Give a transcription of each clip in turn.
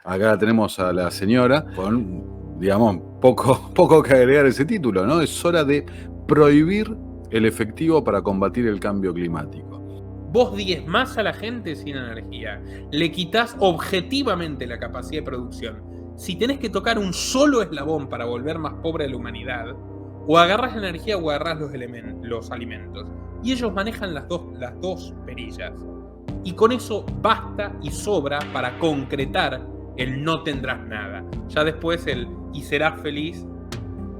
Acá tenemos a la señora con, digamos, poco que agregar ese título, ¿no? Es hora de prohibir el efectivo para combatir el cambio climático. Vos diezmás a la gente sin energía. Le quitas objetivamente la capacidad de producción. Si tenés que tocar un solo eslabón para volver más pobre a la humanidad, o agarrás la energía o agarrás los alimentos. Y ellos manejan las dos perillas. Y con eso basta y sobra para concretar el no tendrás nada. Ya después el y serás feliz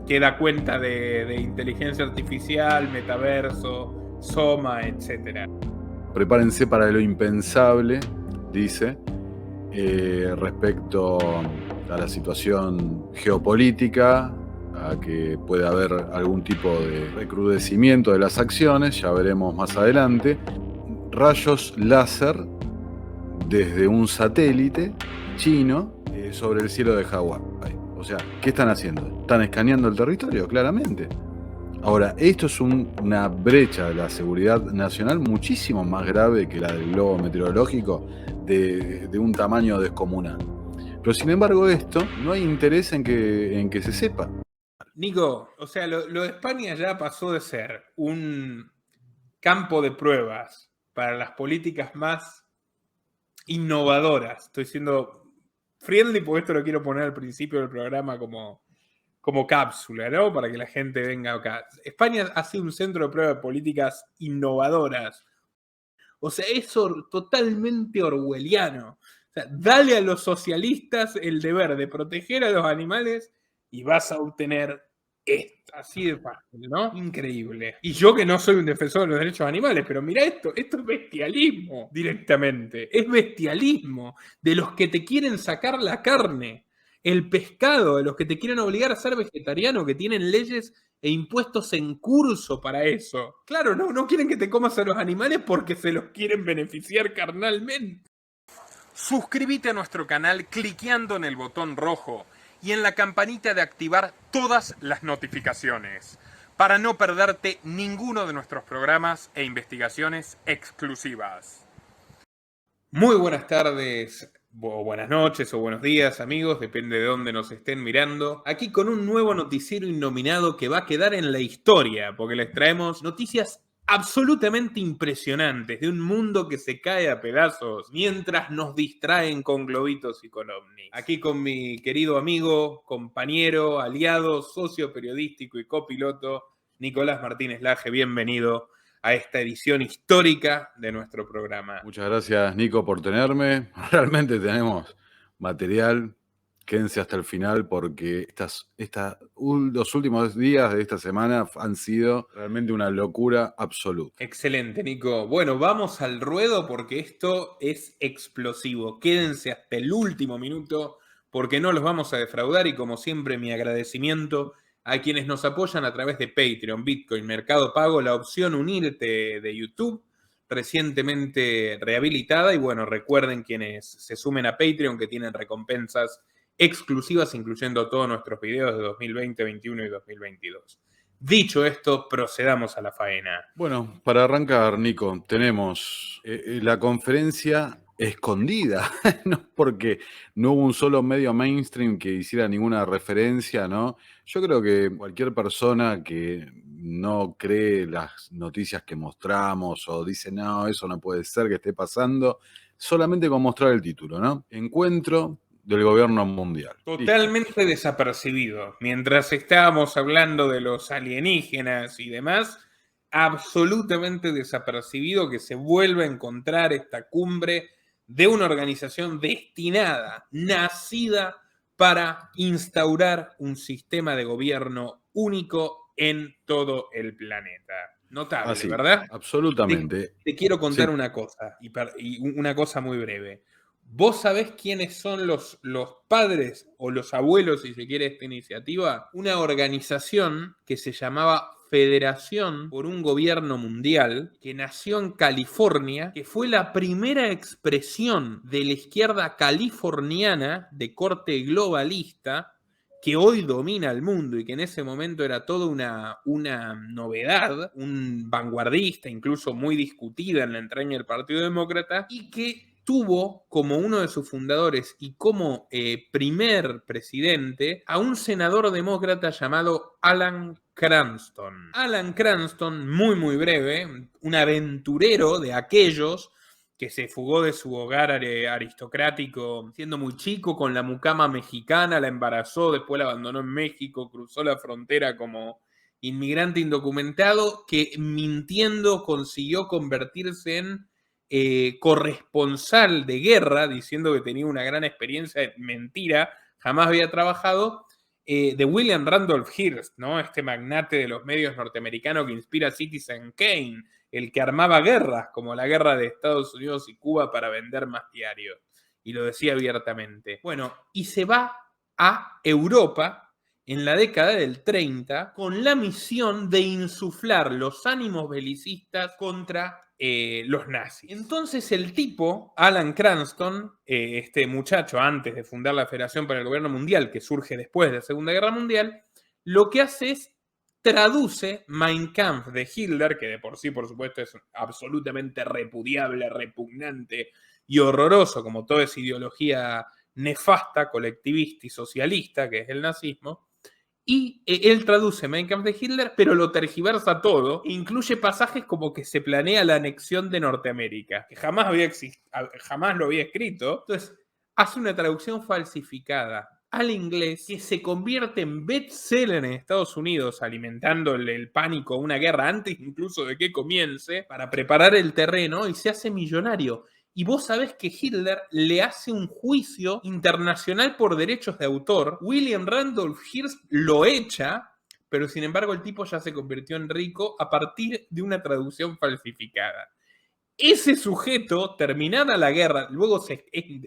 que da cuenta de inteligencia artificial, metaverso, Soma, etc. Prepárense para lo impensable, dice, respecto a la situación geopolítica, a que puede haber algún tipo de recrudecimiento de las acciones, ya veremos más adelante. Rayos láser desde un satélite chino sobre el cielo de Hawái. O sea, ¿qué están haciendo? Están escaneando el territorio, claramente. Ahora, esto es una brecha de la seguridad nacional muchísimo más grave que la del globo meteorológico de un tamaño descomunal. Pero sin embargo esto, no hay interés en que se sepa. Nico, o sea, lo de España ya pasó de ser un campo de pruebas para las políticas más innovadoras. Estoy siendo friendly porque esto lo quiero poner al principio del programa como cápsula, ¿no? Para que la gente venga acá. España ha sido un centro de prueba de políticas innovadoras. O sea, es totalmente orwelliano. O sea, dale a los socialistas el deber de proteger a los animales y vas a obtener esto. Así de fácil, ¿no? Increíble. Y yo que no soy un defensor de los derechos animales, pero mira esto es bestialismo directamente. Es bestialismo de los que te quieren sacar la carne, el pescado, de los que te quieren obligar a ser vegetariano, que tienen leyes e impuestos en curso para eso. Claro, no quieren que te comas a los animales porque se los quieren beneficiar carnalmente. Suscríbete a nuestro canal cliqueando en el botón rojo y en la campanita de activar todas las notificaciones para no perderte ninguno de nuestros programas e investigaciones exclusivas. Muy buenas tardes, o buenas noches o buenos días, amigos, depende de dónde nos estén mirando. Aquí con un nuevo noticiero innominado que va a quedar en la historia, porque les traemos noticias absolutamente impresionantes de un mundo que se cae a pedazos mientras nos distraen con globitos y con ovnis. Aquí con mi querido amigo, compañero, aliado, socio periodístico y copiloto, Nicolás Martínez Laje, bienvenido a esta edición histórica de nuestro programa. Muchas gracias, Nico, por tenerme. Realmente tenemos material. Quédense hasta el final porque los últimos días de esta semana han sido realmente una locura absoluta. Excelente, Nico. Bueno, vamos al ruedo porque esto es explosivo. Quédense hasta el último minuto porque no los vamos a defraudar y como siempre mi agradecimiento a quienes nos apoyan a través de Patreon, Bitcoin, Mercado Pago, la opción unirte de YouTube recientemente rehabilitada y bueno, recuerden quienes se sumen a Patreon que tienen recompensas exclusivas incluyendo todos nuestros videos de 2020, 2021 y 2022. Dicho esto, procedamos a la faena. Bueno, para arrancar, Nico, tenemos la conferencia escondida, no porque no hubo un solo medio mainstream que hiciera ninguna referencia, ¿no? Yo creo que cualquier persona que no cree las noticias que mostramos o dice, no, eso no puede ser que esté pasando, solamente con mostrar el título, ¿no? Encuentro del gobierno mundial. Totalmente Listo. desapercibido. Mientras estábamos hablando de los alienígenas y demás, absolutamente desapercibido que se vuelva a encontrar esta cumbre de una organización destinada, nacida para instaurar un sistema de gobierno único en todo el planeta. Notable, Así, ¿verdad? absolutamente. Te quiero contar Sí. una cosa, y una cosa muy breve. ¿Vos sabés quiénes son los padres o los abuelos, si se quiere, de esta iniciativa? Una organización que se llamaba Federación por un Gobierno Mundial, que nació en California, que fue la primera expresión de la izquierda californiana de corte globalista, que hoy domina el mundo y que en ese momento era toda una novedad, un vanguardista, incluso muy discutida en la entraña del Partido Demócrata, y que tuvo como uno de sus fundadores y como primer presidente a un senador demócrata llamado Alan Cranston. Alan Cranston, muy muy breve, un aventurero de aquellos que se fugó de su hogar aristocrático siendo muy chico con la mucama mexicana, la embarazó, después la abandonó en México, cruzó la frontera como inmigrante indocumentado, que mintiendo consiguió convertirse en corresponsal de guerra, diciendo que tenía una gran experiencia, mentira, jamás había trabajado, de William Randolph Hearst, ¿no? Este magnate de los medios norteamericanos que inspira a Citizen Kane, el que armaba guerras, como la guerra de Estados Unidos y Cuba para vender más diarios. Y lo decía abiertamente. Bueno, y se va a Europa en la década del 30 con la misión de insuflar los ánimos belicistas contra los nazis. Entonces el tipo, Alan Cranston, este muchacho antes de fundar la Federación para el Gobierno Mundial, que surge después de la Segunda Guerra Mundial, lo que hace es traduce Mein Kampf de Hitler, que de por sí, por supuesto, es absolutamente repudiable, repugnante y horroroso, como toda esa ideología nefasta, colectivista y socialista, que es el nazismo. Y él traduce Mein Kampf de Hitler, pero lo tergiversa todo, e incluye pasajes como que se planea la anexión de Norteamérica, que jamás lo había escrito. Entonces, hace una traducción falsificada al inglés que se convierte en bestseller en Estados Unidos, alimentándole el pánico a una guerra antes incluso de que comience, para preparar el terreno, y se hace millonario. Y vos sabés que Hitler le hace un juicio internacional por derechos de autor. William Randolph Hearst lo echa, pero sin embargo el tipo ya se convirtió en rico a partir de una traducción falsificada. Ese sujeto, terminada la guerra, luego es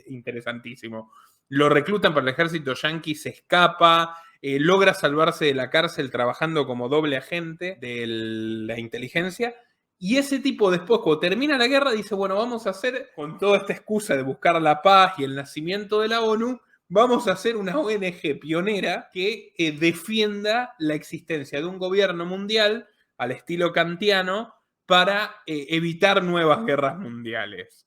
interesantísimo, lo reclutan para el ejército yanqui, se escapa, logra salvarse de la cárcel trabajando como doble agente de la inteligencia. Y ese tipo después, cuando termina la guerra, dice, bueno, vamos a hacer, con toda esta excusa de buscar la paz y el nacimiento de la ONU, vamos a hacer una ONG pionera que defienda la existencia de un gobierno mundial al estilo kantiano para evitar nuevas guerras mundiales.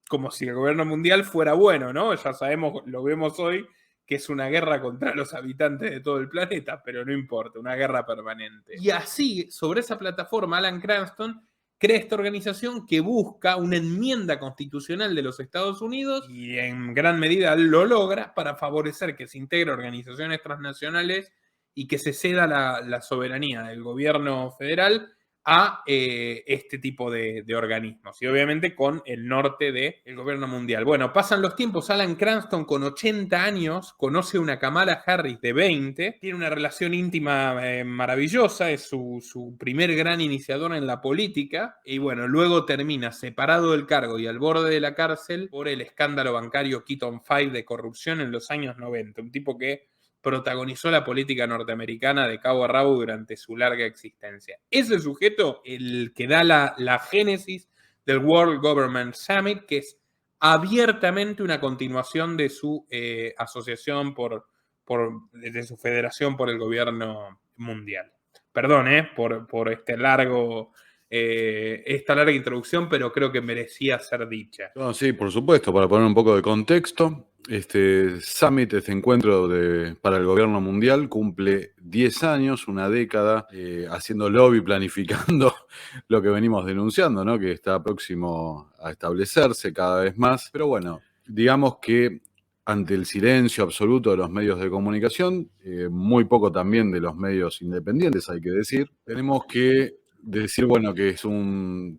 Como si el gobierno mundial fuera bueno, ¿no? Ya sabemos, lo vemos hoy, que es una guerra contra los habitantes de todo el planeta, pero no importa, una guerra permanente. Y así, sobre esa plataforma, Alan Cranston crea esta organización que busca una enmienda constitucional de los Estados Unidos y en gran medida lo logra para favorecer que se integren organizaciones transnacionales y que se ceda la soberanía del gobierno federal a este tipo de organismos. Y obviamente con el norte del gobierno mundial. Bueno, pasan los tiempos. Alan Cranston, con 80 años, conoce a una Kamala Harris de 20. Tiene una relación íntima maravillosa. Es su primer gran iniciador en la política. Y bueno, luego termina separado del cargo y al borde de la cárcel por el escándalo bancario Keaton 5 de corrupción en los años 90. Un tipo que protagonizó la política norteamericana de cabo a rabo durante su larga existencia. Ese sujeto, el que da la génesis del World Government Summit, que es abiertamente una continuación de su asociación de su federación por el gobierno mundial. Perdón, por esta larga introducción, pero creo que merecía ser dicha. No, sí, por supuesto, para poner un poco de contexto, este Summit, este encuentro para el gobierno mundial, cumple 10 años, una década, haciendo lobby, planificando lo que venimos denunciando, ¿no? Que está próximo a establecerse cada vez más. Pero bueno, digamos que ante el silencio absoluto de los medios de comunicación, muy poco también de los medios independientes, hay que decir, tenemos que decir, bueno, que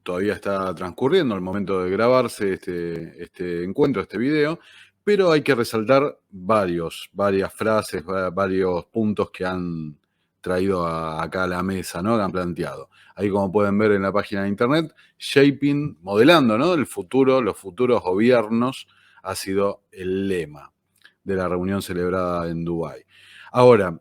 todavía está transcurriendo el momento de grabarse este encuentro, este video, pero hay que resaltar varias frases, varios puntos que han traído acá a la mesa, ¿no? Que han planteado. Ahí, como pueden ver en la página de internet, Shaping, modelando, ¿no? El futuro, los futuros gobiernos, ha sido el lema de la reunión celebrada en Dubái. Ahora,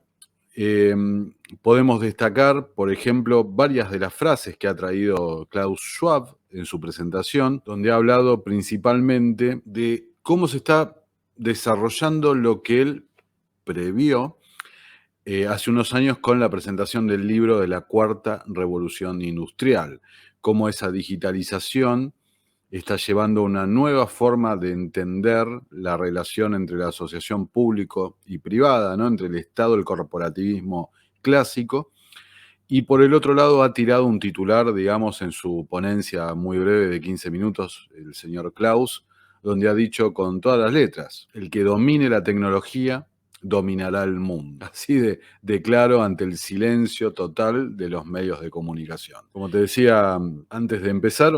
podemos destacar, por ejemplo, varias de las frases que ha traído Klaus Schwab en su presentación, donde ha hablado principalmente de cómo se está desarrollando lo que él previó hace unos años con la presentación del libro de la Cuarta Revolución Industrial, cómo esa digitalización está llevando una nueva forma de entender la relación entre la asociación público y privada, ¿no? Entre el Estado y el corporativismo clásico. Y por el otro lado ha tirado un titular, digamos, en su ponencia muy breve de 15 minutos, el señor Klaus, donde ha dicho con todas las letras: el que domine la tecnología dominará el mundo. Así de claro ante el silencio total de los medios de comunicación. Como te decía antes de empezar,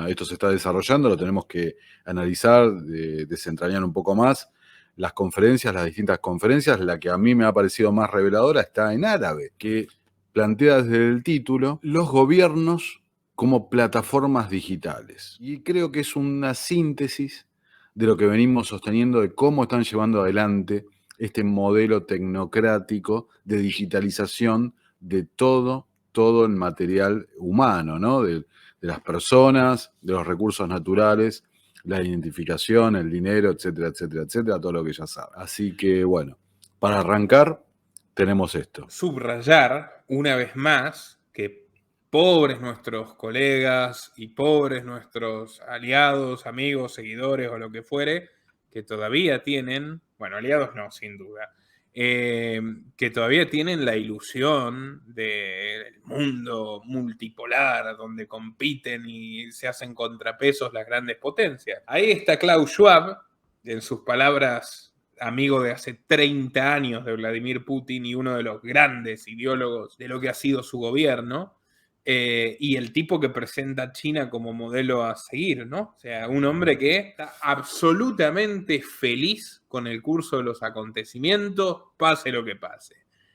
esto se está desarrollando, lo tenemos que analizar, desentrañar un poco más. Las conferencias, las distintas conferencias, la que a mí me ha parecido más reveladora está en árabe, que plantea desde el título los gobiernos como plataformas digitales. Y creo que es una síntesis de lo que venimos sosteniendo de cómo están llevando adelante este modelo tecnocrático de digitalización de todo el material humano, ¿no? De las personas, de los recursos naturales, la identificación, el dinero, etcétera, etcétera, etcétera, todo lo que ya sabe. Así que, bueno, para arrancar, tenemos esto. Subrayar una vez más que pobres nuestros colegas y pobres nuestros aliados, amigos, seguidores o lo que fuere, que todavía tienen, bueno, aliados no, sin duda, que todavía tienen la ilusión del mundo multipolar donde compiten y se hacen contrapesos las grandes potencias. Ahí está Klaus Schwab, en sus palabras, amigo de hace 30 años de Vladimir Putin y uno de los grandes ideólogos de lo que ha sido su gobierno, y el tipo que presenta a China como modelo a seguir, ¿no? O sea, un hombre que está absolutamente feliz con el curso de los acontecimientos, pase lo que pase.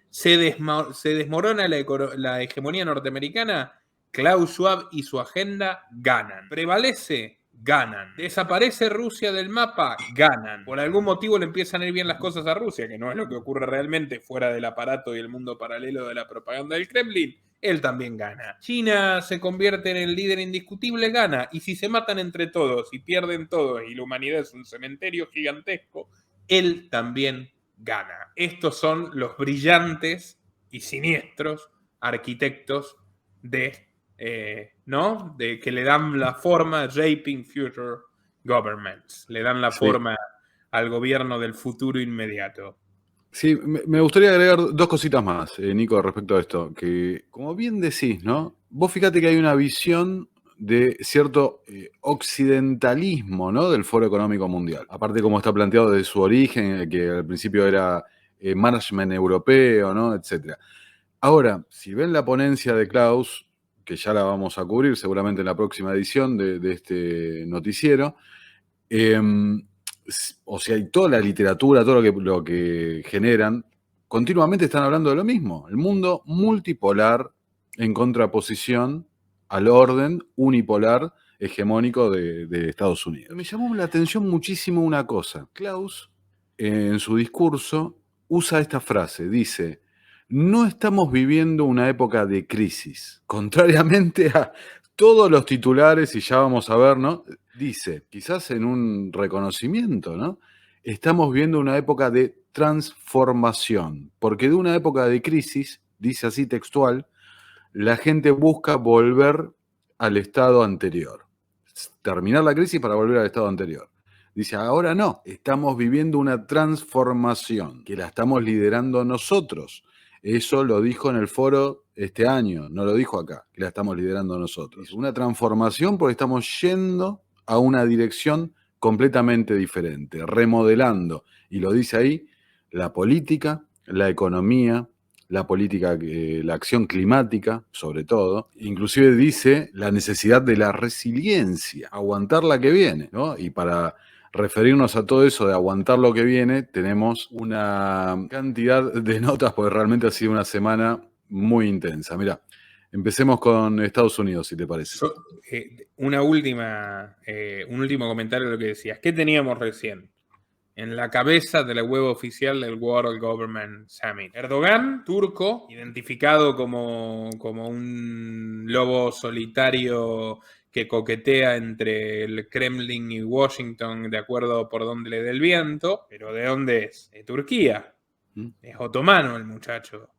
Se desmorona la hegemonía norteamericana, Klaus Schwab y su agenda ganan. Prevalece, ganan. Desaparece Rusia del mapa, ganan. Por algún motivo le empiezan a ir bien las cosas a Rusia, que no es lo que ocurre realmente fuera del aparato y el mundo paralelo de la propaganda del Kremlin. Él también gana. China se convierte en el líder indiscutible, gana. Y si se matan entre todos y pierden todos y la humanidad es un cementerio gigantesco, él también gana. Estos son los brillantes y siniestros arquitectos ¿no? De que le dan la forma, Shaping Future Governments, le dan la forma al gobierno del futuro inmediato. Sí, me gustaría agregar dos cositas más, Nico, respecto a esto, que como bien decís, ¿no? Vos fíjate que hay una visión de cierto occidentalismo, ¿no? Del Foro Económico Mundial. Aparte como está planteado de su origen, que al principio era management europeo, ¿no? Etcétera. Ahora, si ven la ponencia de Klaus, que ya la vamos a cubrir seguramente en la próxima edición de este noticiero, o sea, y toda la literatura, todo lo que generan, continuamente están hablando de lo mismo. El mundo multipolar en contraposición al orden unipolar hegemónico de Estados Unidos. Me llamó la atención muchísimo una cosa. Klaus, en su discurso, usa esta frase, dice: no estamos viviendo una época de crisis, contrariamente a todos los titulares, y ya vamos a ver, ¿no? Dice, quizás en un reconocimiento, ¿no? Estamos viendo una época de transformación, porque de una época de crisis, dice así textual, la gente busca volver al estado anterior. Terminar la crisis para volver al estado anterior. Dice, ahora no, estamos viviendo una transformación que la estamos liderando nosotros. Eso lo dijo en el foro este año, no lo dijo acá, que la estamos liderando nosotros. Dice, una transformación porque estamos yendo a una dirección completamente diferente, remodelando, y lo dice ahí, la política, la economía, la política, la acción climática, sobre todo. Inclusive dice la necesidad de la resiliencia, aguantar la que viene, ¿no? Y para referirnos a todo eso de aguantar lo que viene, tenemos una cantidad de notas, porque realmente ha sido una semana muy intensa. Mirá, empecemos con Estados Unidos, si te parece. Un último comentario de lo que decías. ¿Qué teníamos recién? En la cabeza de la web oficial del World Government Summit. Erdogan, turco, identificado como un lobo solitario que coquetea entre el Kremlin y Washington de acuerdo por donde le dé el viento. ¿Pero de dónde es? De Turquía. Es otomano el muchacho.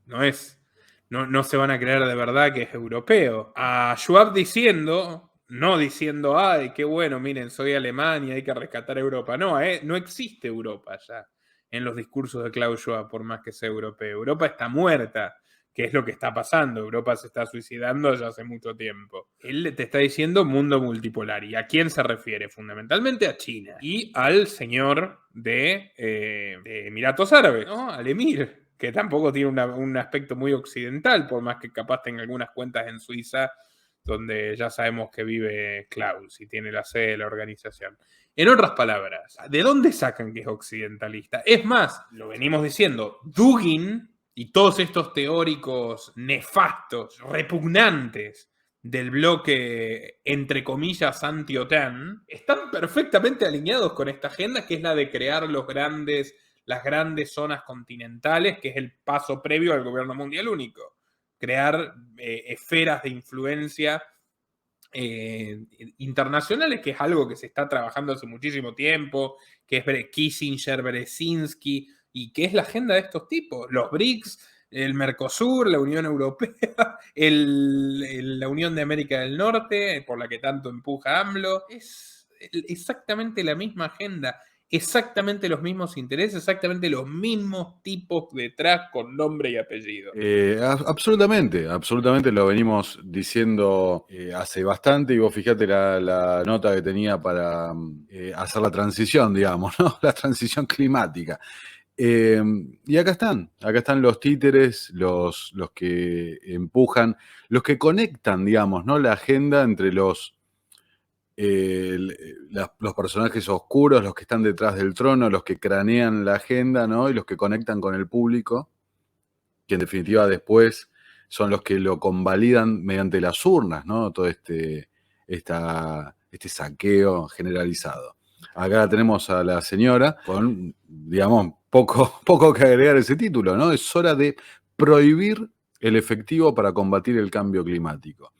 No se van a creer de verdad que es europeo. A Schwab diciendo, no diciendo, ay, qué bueno, miren, soy Alemania, hay que rescatar a Europa. No, no existe Europa ya en los discursos de Klaus Schwab, por más que sea europeo. Europa está muerta, que es lo que está pasando. Europa se está suicidando ya hace mucho tiempo. Él te está diciendo mundo multipolar. ¿Y a quién se refiere? Fundamentalmente a China y al señor de Emiratos Árabes, ¿no? Al emir, que tampoco tiene un aspecto muy occidental, por más que capaz tenga algunas cuentas en Suiza, donde ya sabemos que vive Klaus y tiene la sede de la organización. En otras palabras, ¿de dónde sacan que es occidentalista? Es más, lo venimos diciendo, Dugin y todos estos teóricos nefastos, repugnantes del bloque, entre comillas, anti-OTAN, están perfectamente alineados con esta agenda, que es la de crear las grandes zonas continentales, que es el paso previo al gobierno mundial único. Crear esferas de influencia internacionales, que es algo que se está trabajando hace muchísimo tiempo, que es Kissinger, Brzezinski, y que es la agenda de estos tipos. Los BRICS, el Mercosur, la Unión Europea, la Unión de América del Norte, por la que tanto empuja AMLO. Es exactamente la misma agenda, exactamente los mismos intereses, exactamente los mismos tipos detrás con nombre y apellido. Absolutamente, absolutamente lo venimos diciendo hace bastante, y vos fijate la nota que tenía para hacer la transición, digamos, ¿no? La transición climática. Y acá están los títeres, los que empujan, los que conectan, digamos, ¿no? La agenda entre los personajes oscuros, los que están detrás del trono, los que cranean la agenda, ¿no? Y los que conectan con el público, que en definitiva después son los que lo convalidan mediante las urnas, ¿no? Todo este saqueo generalizado. Acá tenemos a la señora con, digamos, poco que agregar ese título, ¿no? Es hora de prohibir el efectivo para combatir el cambio climático.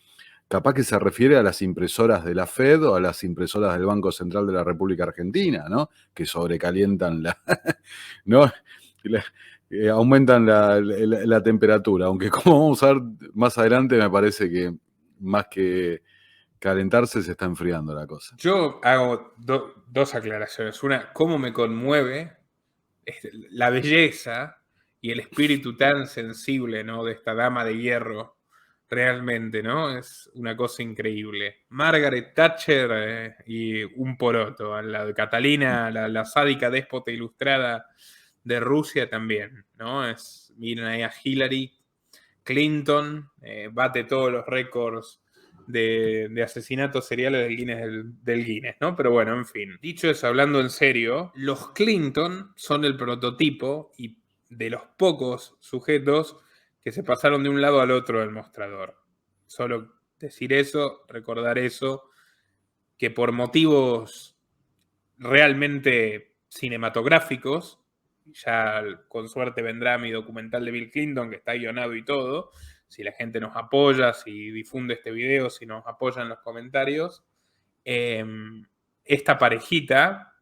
Capaz que se refiere a las impresoras de la Fed o a las impresoras del Banco Central de la República Argentina, ¿no? Que sobrecalientan ¿no? Aumentan la temperatura, aunque como vamos a ver más adelante, me parece que más que calentarse se está enfriando la cosa. Yo hago dos aclaraciones. Una, cómo me conmueve la belleza y el espíritu tan sensible, ¿no? De esta dama de hierro, realmente, ¿no? Es una cosa increíble. Margaret Thatcher y un poroto al lado de Catalina, la sádica déspota ilustrada de Rusia también, ¿no? Miren ahí a Hillary Clinton, bate todos los récords de asesinatos seriales del Guinness, ¿no? Pero bueno, en fin. Dicho eso, hablando en serio, los Clinton son el prototipo y de los pocos sujetos que se pasaron de un lado al otro del mostrador. Solo decir eso, recordar eso, que por motivos realmente cinematográficos, ya con suerte vendrá mi documental de Bill Clinton, que está guionado y todo, si la gente nos apoya, si difunde este video, si nos apoya en los comentarios, esta parejita,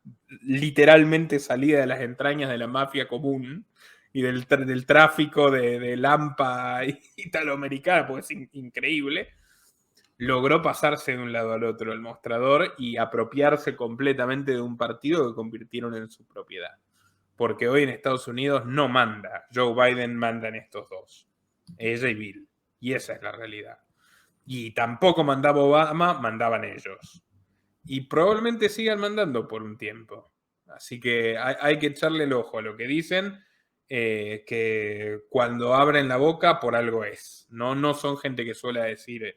literalmente salida de las entrañas de la mafia común y del tráfico de lampa italoamericana, porque es increíble, logró pasarse de un lado al otro del mostrador y apropiarse completamente de un partido que convirtieron en su propiedad. Porque hoy en Estados Unidos no manda Joe Biden, mandan estos dos, ella y Bill. Y esa es la realidad. Y tampoco mandaba Obama, mandaban ellos. Y probablemente sigan mandando por un tiempo. Así que hay que echarle el ojo a lo que dicen, que cuando abren la boca por algo es. No son gente que suele decir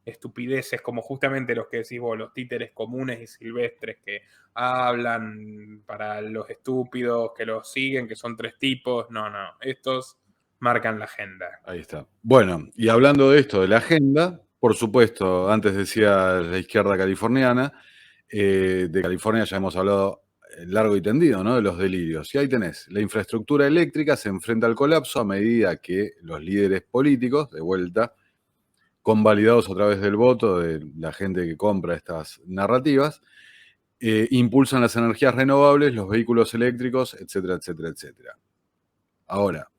estupideces como justamente los que decís vos, los títeres comunes y silvestres que hablan para los estúpidos, que los siguen, que son tres tipos. No, estos marcan la agenda. Ahí está. Bueno, y hablando de esto, de la agenda, por supuesto, antes decía la izquierda californiana, de California ya hemos hablado largo y tendido, ¿no? De los delirios. Y ahí tenés, la infraestructura eléctrica se enfrenta al colapso a medida que los líderes políticos, de vuelta, convalidados a través del voto de la gente que compra estas narrativas, impulsan las energías renovables, los vehículos eléctricos, etcétera, etcétera, etcétera. Ahora,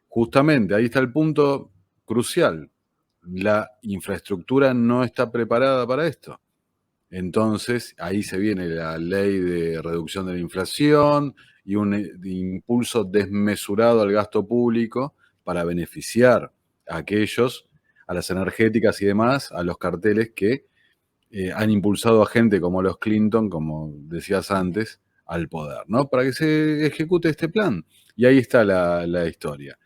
justamente ahí está el punto crucial. La infraestructura no está preparada para esto. Entonces, ahí se viene la ley de reducción de la inflación y un impulso desmesurado al gasto público para beneficiar a aquellos, a las energéticas y demás, a los carteles que han impulsado a gente como los Clinton, como decías antes, al poder, ¿no? Para que se ejecute este plan. Y ahí está la historia.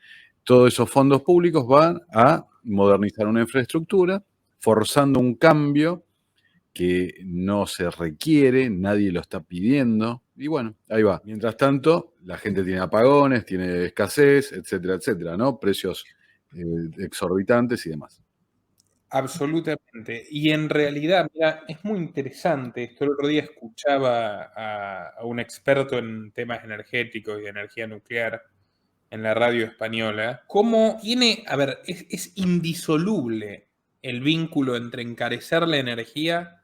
Todos esos fondos públicos van a modernizar una infraestructura, forzando un cambio que no se requiere, nadie lo está pidiendo, y bueno, ahí va. Mientras tanto, la gente tiene apagones, tiene escasez, etcétera, etcétera, ¿no? Precios exorbitantes y demás. Absolutamente. Y en realidad, mira, es muy interesante esto. El otro día escuchaba a un experto en temas energéticos y de energía nuclear en la radio española, cómo tiene, a ver, es indisoluble el vínculo entre encarecer la energía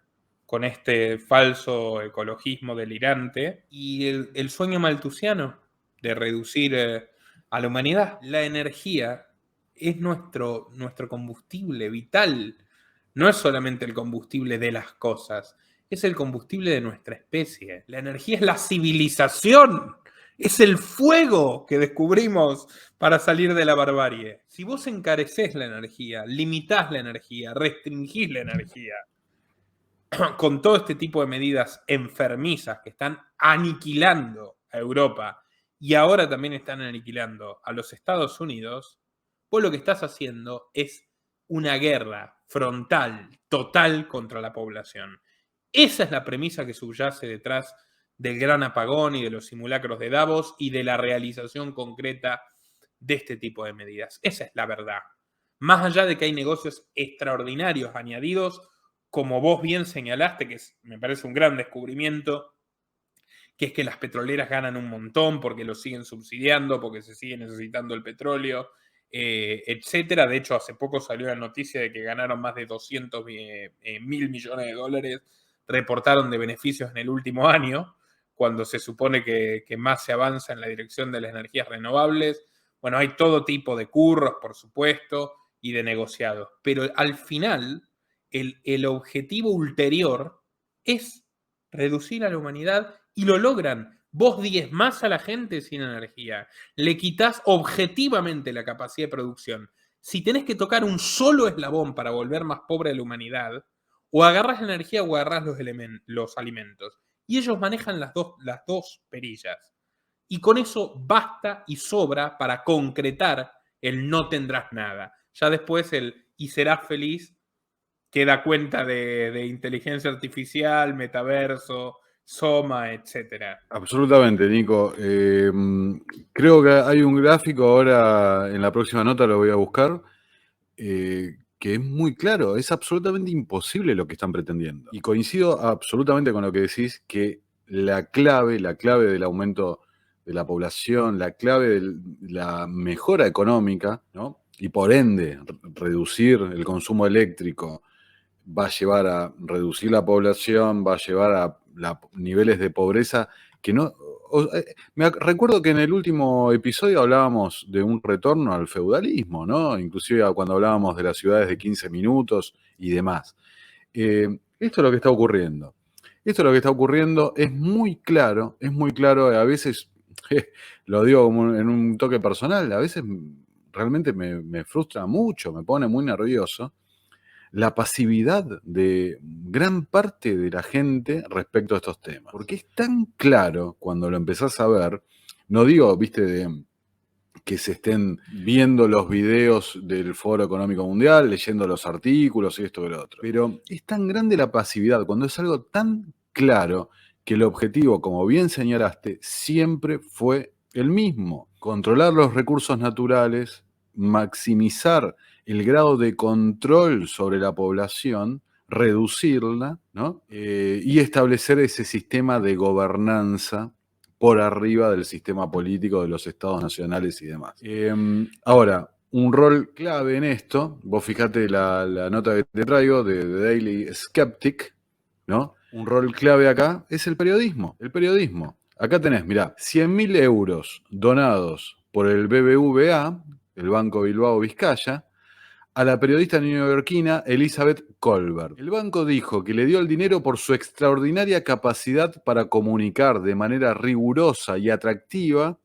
con este falso ecologismo delirante y el sueño maltusiano de reducir a la humanidad. La energía es nuestro combustible vital. No es solamente el combustible de las cosas, es el combustible de nuestra especie. La energía es la civilización, es el fuego que descubrimos para salir de la barbarie. Si vos encarecés la energía, limitás la energía, restringís la energía, con todo este tipo de medidas enfermizas que están aniquilando a Europa y ahora también están aniquilando a los Estados Unidos, vos lo que estás haciendo es una guerra frontal, total contra la población. Esa es la premisa que subyace detrás del gran apagón y de los simulacros de Davos y de la realización concreta de este tipo de medidas. Esa es la verdad. Más allá de que hay negocios extraordinarios añadidos, como vos bien señalaste, que me parece un gran descubrimiento, que es que las petroleras ganan un montón porque lo siguen subsidiando, porque se sigue necesitando el petróleo, etcétera. De hecho, hace poco salió la noticia de que ganaron más de 200 mil millones de dólares, reportaron de beneficios en el último año, cuando se supone que más se avanza en la dirección de las energías renovables. Bueno, hay todo tipo de curros, por supuesto, y de negociados, pero al final el objetivo ulterior es reducir a la humanidad y lo logran. Vos diezmás a la gente sin energía, le quitas objetivamente la capacidad de producción. Si tenés que tocar un solo eslabón para volver más pobre a la humanidad, o agarras la energía o agarras los alimentos. Y ellos manejan las dos perillas. Y con eso basta y sobra para concretar el no tendrás nada. Ya después el y serás feliz que da cuenta de inteligencia artificial, metaverso, Soma, etcétera. Absolutamente, Nico. Creo que hay un gráfico ahora, en la próxima nota lo voy a buscar, que es muy claro, es absolutamente imposible lo que están pretendiendo. Y coincido absolutamente con lo que decís, que la clave del aumento de la población, la clave de la mejora económica, ¿no? Y por ende reducir el consumo eléctrico, va a llevar a reducir la población, va a llevar a niveles de pobreza que no... recuerdo que en el último episodio hablábamos de un retorno al feudalismo, ¿no? Inclusive cuando hablábamos de las ciudades de 15 minutos y demás. Esto es lo que está ocurriendo. Esto es lo que está ocurriendo, es muy claro, a veces, lo digo como en un toque personal, a veces realmente me frustra mucho, me pone muy nervioso la pasividad de gran parte de la gente respecto a estos temas. Porque es tan claro cuando lo empezás a ver, no digo, viste, de que se estén viendo los videos del Foro Económico Mundial, leyendo los artículos y esto y lo otro, pero es tan grande la pasividad cuando es algo tan claro que el objetivo, como bien señalaste, siempre fue el mismo: controlar los recursos naturales, maximizar el grado de control sobre la población, reducirla, ¿no? Y establecer ese sistema de gobernanza por arriba del sistema político de los estados nacionales y demás. Ahora, un rol clave en esto, vos fijate la nota que te traigo de The Daily Skeptic, ¿no? Un rol clave acá es el periodismo. El periodismo. Acá tenés, mirá, 100.000 euros donados por el BBVA, el Banco Bilbao Vizcaya, a la periodista neoyorquina Elizabeth Kolbert. El banco dijo que le dio el dinero por su extraordinaria capacidad para comunicar de manera rigurosa y atractiva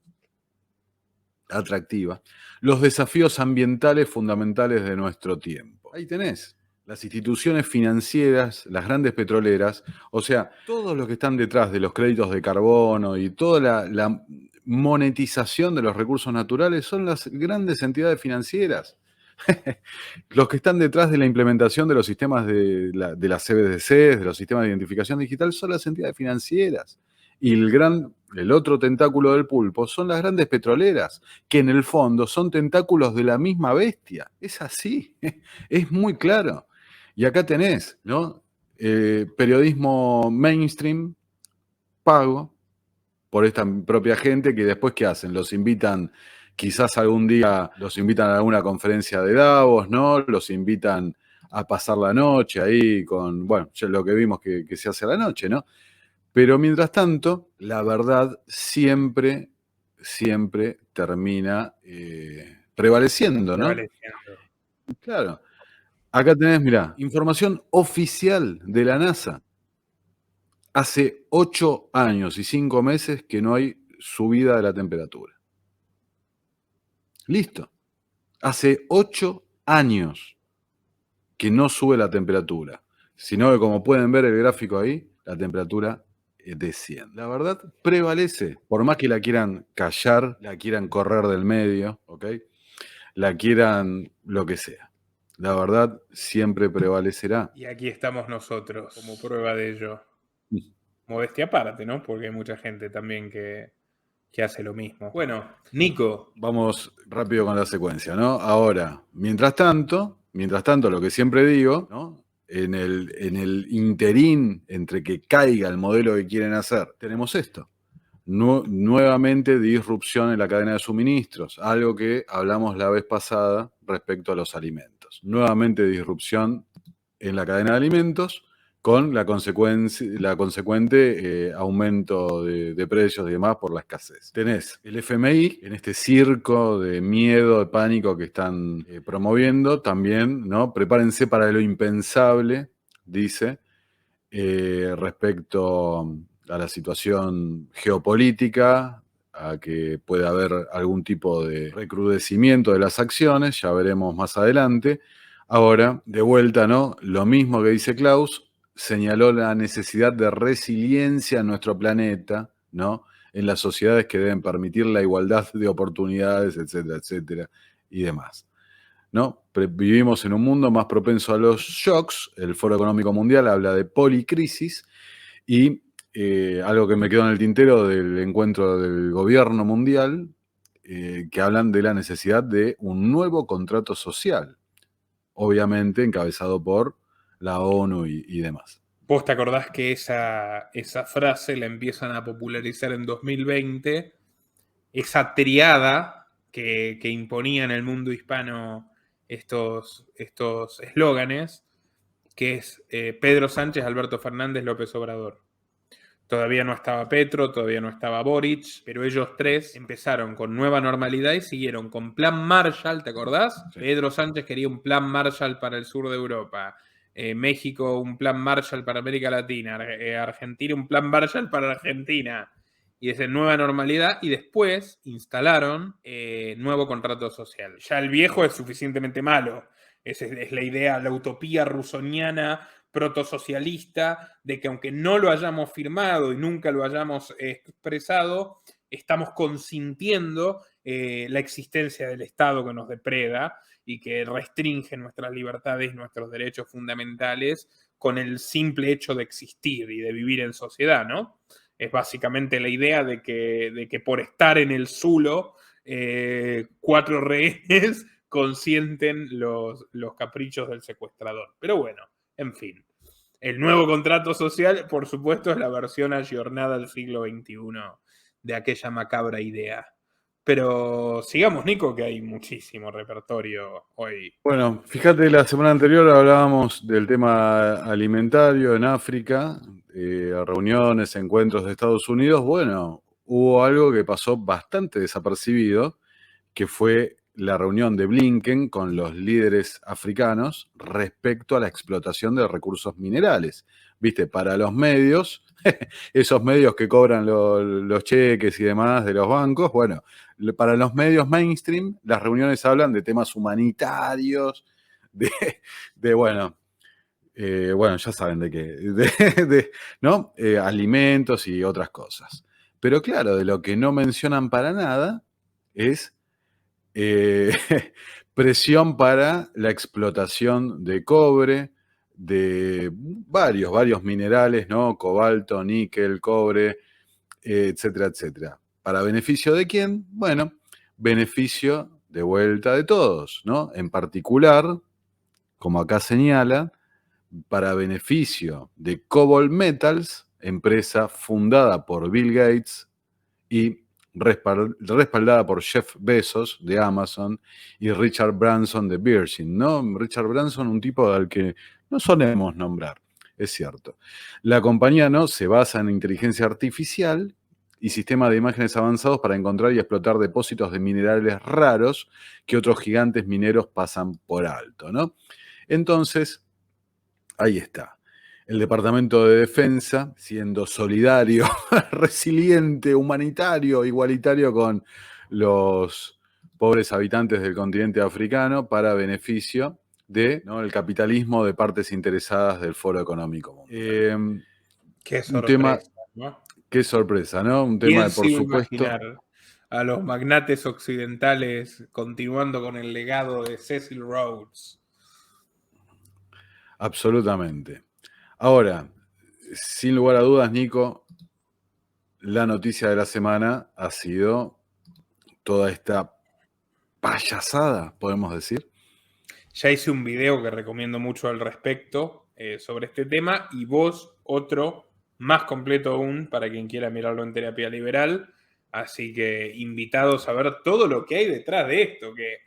los desafíos ambientales fundamentales de nuestro tiempo. Ahí tenés. Las instituciones financieras, las grandes petroleras, o sea, todos los que están detrás de los créditos de carbono y toda la monetización de los recursos naturales son las grandes entidades financieras. Los que están detrás de la implementación de los sistemas de las CBDCs, de los sistemas de identificación digital, son las entidades financieras. Y el otro tentáculo del pulpo son las grandes petroleras, que en el fondo son tentáculos de la misma bestia. Es así, es muy claro. Y acá tenés, ¿no? Periodismo mainstream pago por esta propia gente que después, ¿qué hacen? Los invitan, quizás algún día los invitan a alguna conferencia de Davos, ¿no? Los invitan a pasar la noche ahí con, bueno, ya lo que vimos que se hace a la noche, ¿no? Pero mientras tanto, la verdad siempre termina prevaleciendo, ¿no? Prevaleciendo. Claro. Acá tenés, mirá, información oficial de la NASA. Hace 8 años y 5 meses que no hay subida de la temperatura. Listo. Hace 8 años que no sube la temperatura, sino que, como pueden ver el gráfico ahí, la temperatura desciende. La verdad prevalece, por más que la quieran callar, la quieran correr del medio, ¿ok? La quieran lo que sea. La verdad siempre prevalecerá. Y aquí estamos nosotros como prueba de ello. Modestia aparte, ¿no? Porque hay mucha gente también que hace lo mismo. Bueno, Nico. Vamos rápido con la secuencia, ¿no? Ahora, mientras tanto, lo que siempre digo, ¿no? En el interín entre que caiga el modelo que quieren hacer, tenemos esto. Nuevamente disrupción en la cadena de suministros, algo que hablamos la vez pasada respecto a los alimentos. Nuevamente disrupción en la cadena de alimentos con la consecuente aumento de precios y demás por la escasez. Tenés el FMI en este circo de miedo, de pánico que están promoviendo también, ¿no? Prepárense para lo impensable, dice, respecto a la situación geopolítica, a que pueda haber algún tipo de recrudecimiento de las acciones, ya veremos más adelante. Ahora, de vuelta, ¿no? Lo mismo que dice Klaus, señaló la necesidad de resiliencia en nuestro planeta, ¿no? En las sociedades que deben permitir la igualdad de oportunidades, etcétera, etcétera, y demás, ¿no? Vivimos en un mundo más propenso a los shocks. El Foro Económico Mundial habla de policrisis y algo que me quedó en el tintero del encuentro del gobierno mundial, que hablan de la necesidad de un nuevo contrato social, obviamente encabezado por la ONU y demás. ¿Vos te acordás que esa frase la empiezan a popularizar en 2020? Esa triada que imponía en el mundo hispano estos eslóganes, que es Pedro Sánchez, Alberto Fernández, López Obrador. Todavía no estaba Petro, todavía no estaba Boric, pero ellos tres empezaron con nueva normalidad y siguieron con Plan Marshall, ¿te acordás? Sí. Pedro Sánchez quería un Plan Marshall para el sur de Europa. México un Plan Marshall para América Latina. Argentina un Plan Marshall para Argentina. Y desde nueva normalidad, y después instalaron nuevo contrato social. Ya el viejo es suficientemente malo. Esa es la idea, la utopía rusoniana protosocialista, de que aunque no lo hayamos firmado y nunca lo hayamos expresado, estamos consintiendo la existencia del Estado que nos depreda y que restringe nuestras libertades y nuestros derechos fundamentales con el simple hecho de existir y de vivir en sociedad, ¿no? Es básicamente la idea de que por estar en el Zulo, 4 rehenes consienten los caprichos del secuestrador. Pero bueno, en fin. El nuevo contrato social, por supuesto, es la versión ayornada al siglo XXI de aquella macabra idea. Pero sigamos, Nico, que hay muchísimo repertorio hoy. Bueno, fíjate, la semana anterior hablábamos del tema alimentario en África, reuniones, encuentros de Estados Unidos. Bueno, hubo algo que pasó bastante desapercibido, que fue la reunión de Blinken con los líderes africanos respecto a la explotación de recursos minerales. Viste, para los medios, esos medios que cobran los cheques y demás de los bancos, bueno, para los medios mainstream, las reuniones hablan de temas humanitarios, de bueno, bueno, ya saben de qué, ¿no? Alimentos y otras cosas. Pero claro, de lo que no mencionan para nada es presión para la explotación de cobre, de varios minerales, ¿no? Cobalto, níquel, cobre, etcétera, etcétera. ¿Para beneficio de quién? Bueno, beneficio de vuelta de todos, ¿no? En particular, como acá señala, para beneficio de Cobalt Metals, empresa fundada por Bill Gates y respaldada por Jeff Bezos de Amazon y Richard Branson de Virgin, ¿no? Richard Branson, un tipo al que no solemos nombrar, es cierto. La compañía, ¿no?, se basa en inteligencia artificial y sistemas de imágenes avanzados para encontrar y explotar depósitos de minerales raros que otros gigantes mineros pasan por alto, ¿no? Entonces, ahí está. El Departamento de Defensa, siendo solidario, resiliente, humanitario, igualitario con los pobres habitantes del continente africano para beneficio de, ¿no?, el capitalismo de partes interesadas del Foro Económico Mundial. Qué Un tema, sorpresa, ¿no? qué sorpresa, ¿no? Un tema ¿Quién de, se por iba a supuesto, imaginar a los magnates occidentales continuando con el legado de Cecil Rhodes? absolutamente. Ahora, sin lugar a dudas, Nico, la noticia de la semana ha sido toda esta payasada, podemos decir. Ya hice un video que recomiendo mucho al respecto sobre este tema y vos otro más completo aún para quien quiera mirarlo en terapia liberal. Así que invitados a ver todo lo que hay detrás de esto, que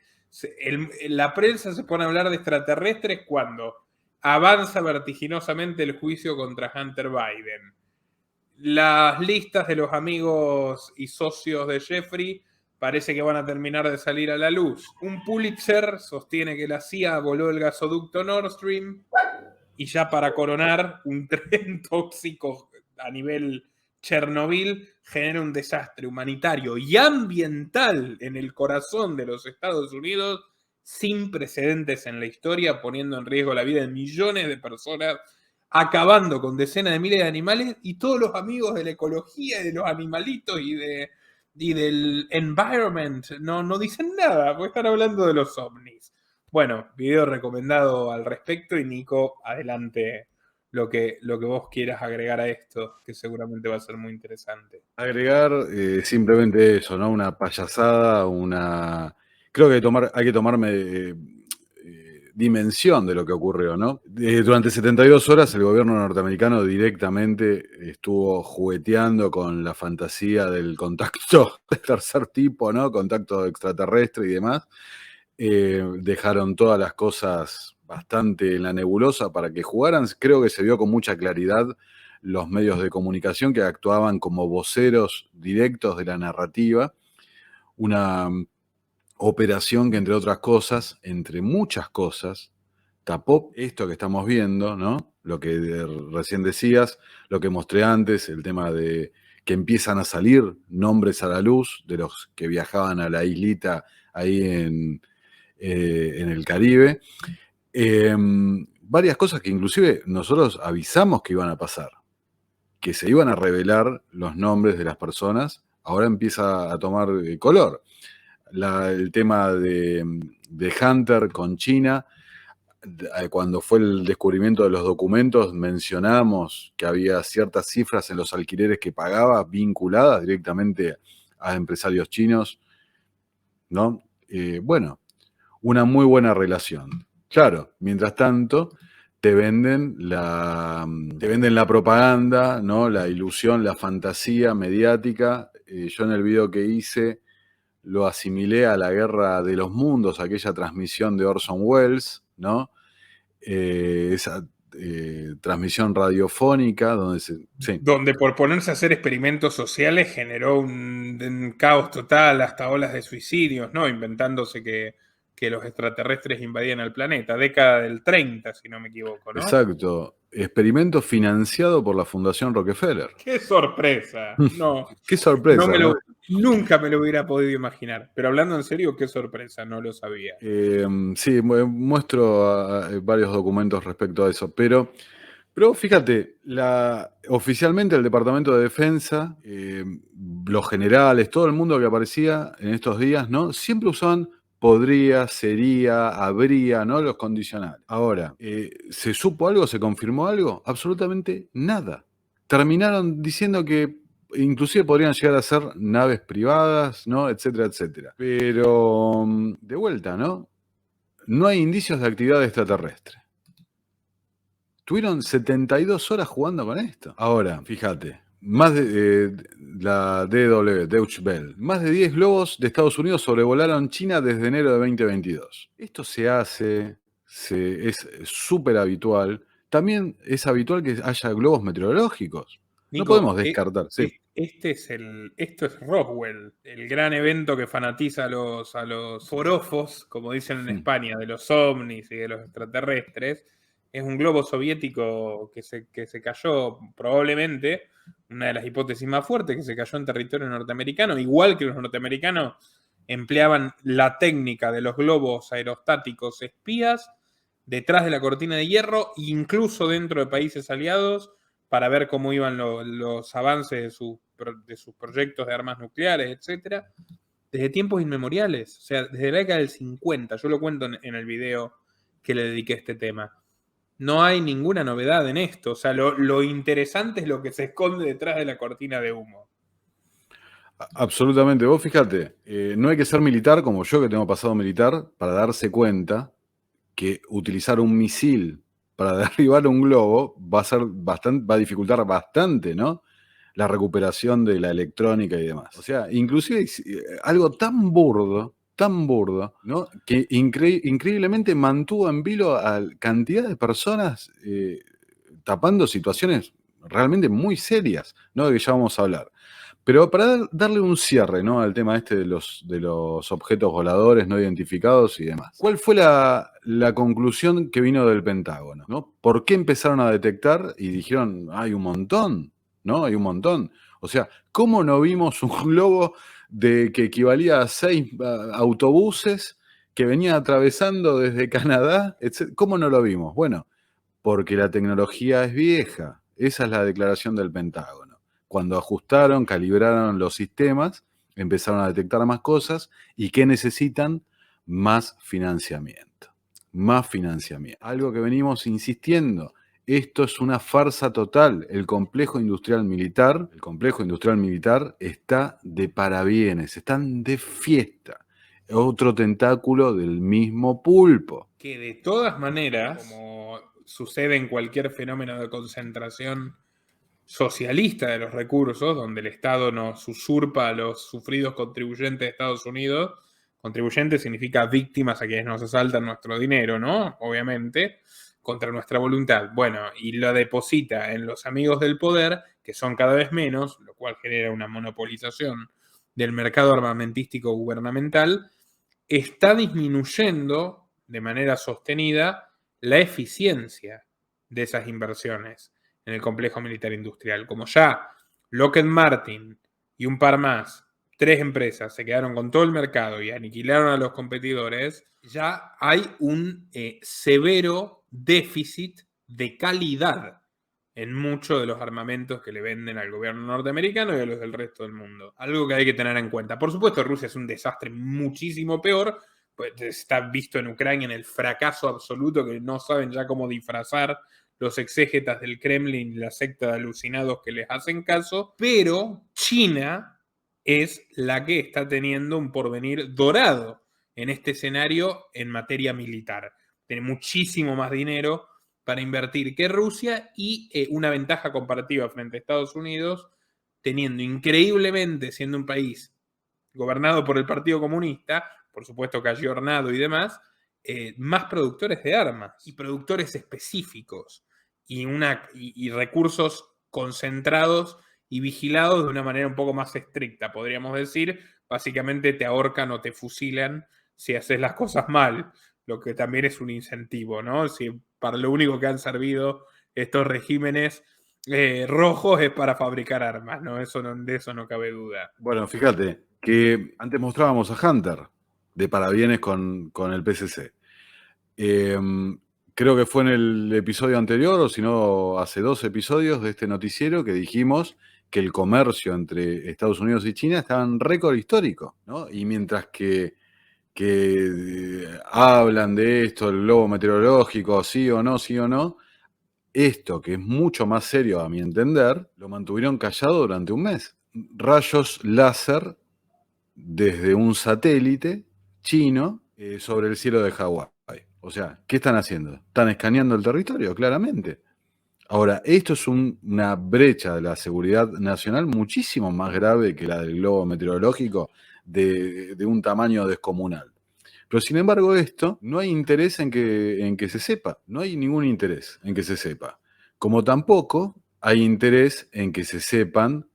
la prensa se pone a hablar de extraterrestres cuando avanza vertiginosamente el juicio contra Hunter Biden. Las listas de los amigos y socios de Jeffrey parece que van a terminar de salir a la luz. Un Pulitzer sostiene que la CIA voló el gasoducto Nord Stream y ya para coronar, un tren tóxico a nivel Chernobyl genera un desastre humanitario y ambiental en el corazón de los Estados Unidos sin precedentes en la historia, poniendo en riesgo la vida de millones de personas, acabando con decenas de miles de animales y todos los amigos de la ecología y de los animalitos y del environment no dicen nada, porque están hablando de los ovnis. Bueno, video recomendado al respecto y Nico, adelante lo que vos quieras agregar a esto, que seguramente va a ser muy interesante. Agregar simplemente eso, ¿no? Una payasada, creo que hay que tomarme dimensión de lo que ocurrió, ¿no? Durante 72 horas el gobierno norteamericano directamente estuvo jugueteando con la fantasía del contacto del tercer tipo, ¿no? Contacto extraterrestre y demás. Dejaron todas las cosas bastante en la nebulosa para que jugaran. Creo que se vio con mucha claridad los medios de comunicación que actuaban como voceros directos de la narrativa. Una operación que, entre otras cosas, entre muchas cosas, tapó esto que estamos viendo, ¿no? Lo que recién decías, lo que mostré antes, el tema de que empiezan a salir nombres a la luz de los que viajaban a la islita ahí en el Caribe. Varias cosas que inclusive nosotros avisamos que iban a pasar, que se iban a revelar los nombres de las personas, ahora empieza a tomar color. El tema de Hunter con China, cuando fue el descubrimiento de los documentos, mencionamos que había ciertas cifras en los alquileres que pagaba vinculadas directamente a empresarios chinos, ¿no? Bueno, una muy buena relación. Claro, mientras tanto, te venden la propaganda, ¿no? La ilusión, la fantasía mediática. Yo en el video que hice lo asimilé a la Guerra de los Mundos, aquella transmisión de Orson Welles, ¿no? transmisión radiofónica, donde donde por ponerse a hacer experimentos sociales generó un caos total, hasta olas de suicidios, ¿no? Inventándose que los extraterrestres invadían el planeta. Década del 30, si no me equivoco, ¿no? Exacto. Experimento financiado por la Fundación Rockefeller. ¡Qué sorpresa! No, ¡Qué sorpresa! ¿No? Nunca me lo hubiera podido imaginar. Pero hablando en serio, qué sorpresa, no lo sabía. Sí, muestro varios documentos respecto a eso, pero fíjate, oficialmente el Departamento de Defensa, los generales, todo el mundo que aparecía en estos días, ¿no? Siempre usaban podría, sería, habría, ¿no? Los condicionales. Ahora, ¿se supo algo? ¿Se confirmó algo? Absolutamente nada. Terminaron diciendo que inclusive podrían llegar a ser naves privadas, ¿no? Etcétera, etcétera. Pero, de vuelta, ¿no? No hay indicios de actividad extraterrestre. Tuvieron 72 horas jugando con esto. Ahora, fíjate, más de la DW, Deutsche Welle, más de 10 globos de Estados Unidos sobrevolaron China desde enero de 2022. Esto se hace, es súper habitual. También es habitual que haya globos meteorológicos. Nico, No podemos descartar, sí. Esto es Roswell, el gran evento que fanatiza a los forofos, como dicen en España, de los ovnis y de los extraterrestres. Es un globo soviético que se cayó, probablemente, una de las hipótesis más fuertes, que se cayó en territorio norteamericano, igual que los norteamericanos empleaban la técnica de los globos aerostáticos espías detrás de la cortina de hierro, incluso dentro de países aliados, para ver cómo iban los avances de sus proyectos de armas nucleares, etcétera, desde tiempos inmemoriales, o sea, desde la década del 50, yo lo cuento en el video que le dediqué a este tema. No hay ninguna novedad en esto, o sea, lo interesante es lo que se esconde detrás de la cortina de humo. Absolutamente, vos fíjate, no hay que ser militar como yo, que tengo pasado militar, para darse cuenta que utilizar un misil para derribar un globo va a dificultar bastante, ¿no? La recuperación de la electrónica y demás. O sea, inclusive algo tan burdo, ¿no? Que increíblemente mantuvo en vilo a cantidad de personas tapando situaciones realmente muy serias, ¿no? De que ya vamos a hablar. Pero para darle un cierre, ¿no? Al tema este de los objetos voladores no identificados y demás. ¿Cuál fue la conclusión que vino del Pentágono, ¿no? ¿Por qué empezaron a detectar y dijeron, hay un montón, ¿no? Hay un montón. O sea, ¿cómo no vimos un globo que equivalía a 6 autobuses que venía atravesando desde Canadá? ¿Cómo no lo vimos? Bueno, porque la tecnología es vieja. Esa es la declaración del Pentágono. Cuando ajustaron, calibraron los sistemas, empezaron a detectar más cosas. ¿Y qué necesitan? Más financiamiento. Más financiamiento. Algo que venimos insistiendo. Esto es una farsa total. El complejo industrial militar está de parabienes, están de fiesta. Otro tentáculo del mismo pulpo. Que de todas maneras, como sucede en cualquier fenómeno de concentración socialista de los recursos, donde el Estado nos usurpa a los sufridos contribuyentes de Estados Unidos. Contribuyentes significa víctimas a quienes nos asaltan nuestro dinero, ¿no? Obviamente, contra nuestra voluntad. Bueno, y lo deposita en los amigos del poder, que son cada vez menos, lo cual genera una monopolización del mercado armamentístico gubernamental, está disminuyendo de manera sostenida la eficiencia de esas inversiones en el complejo militar industrial. Como ya Lockheed Martin y un par más, 3 empresas, se quedaron con todo el mercado y aniquilaron a los competidores, ya hay un severo déficit de calidad en muchos de los armamentos que le venden al gobierno norteamericano y a los del resto del mundo. Algo que hay que tener en cuenta. Por supuesto, Rusia es un desastre muchísimo peor, pues está visto en Ucrania en el fracaso absoluto, que no saben ya cómo disfrazar los exégetas del Kremlin y la secta de alucinados que les hacen caso, pero China es la que está teniendo un porvenir dorado en este escenario en materia militar. Tiene muchísimo más dinero para invertir que Rusia y una ventaja comparativa frente a Estados Unidos, teniendo increíblemente, siendo un país gobernado por el Partido Comunista, por supuesto que ayornado y demás, más productores de armas y productores específicos. y recursos concentrados y vigilados de una manera un poco más estricta, podríamos decir. Básicamente te ahorcan o te fusilan si haces las cosas mal, lo que también es un incentivo, ¿no? Si para lo único que han servido estos regímenes rojos es para fabricar armas, ¿no? De eso no cabe duda. Bueno, fíjate que antes mostrábamos a Hunter de parabienes con el PCC. Creo que fue en el episodio anterior, o si no, hace 2 episodios de este noticiero que dijimos que el comercio entre Estados Unidos y China estaba en récord histórico, ¿no? Y mientras que hablan de esto, el globo meteorológico, sí o no, esto, que es mucho más serio a mi entender, lo mantuvieron callado durante un mes. Rayos láser desde un satélite chino sobre el cielo de Hawái. O sea, ¿qué están haciendo? Están escaneando el territorio, claramente. Ahora, esto es una brecha de la seguridad nacional muchísimo más grave que la del globo meteorológico de un tamaño descomunal. Pero sin embargo, esto no hay interés en que se sepa. No hay ningún interés en que se sepa. Como tampoco hay interés en que se sepan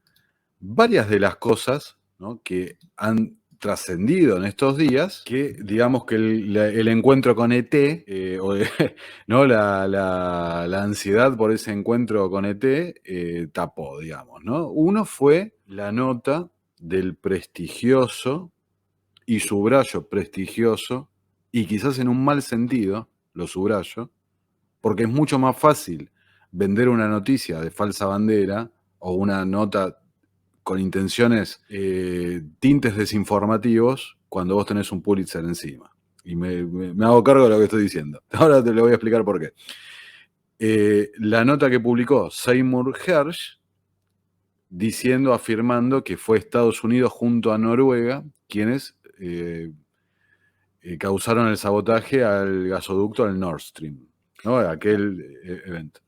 varias de las cosas, ¿no?, que han trascendido en estos días, que digamos que el encuentro con ET, ¿no?, la ansiedad por ese encuentro con ET tapó, digamos, ¿no? Uno fue la nota del prestigioso, y subrayo prestigioso, y quizás en un mal sentido, lo subrayo, porque es mucho más fácil vender una noticia de falsa bandera o una nota con intenciones, tintes desinformativos, cuando vos tenés un Pulitzer encima. Y me hago cargo de lo que estoy diciendo. Ahora te lo voy a explicar por qué. La nota que publicó Seymour Hersh, afirmando que fue Estados Unidos junto a Noruega quienes causaron el sabotaje al gasoducto del Nord Stream, ¿no? Aquel evento.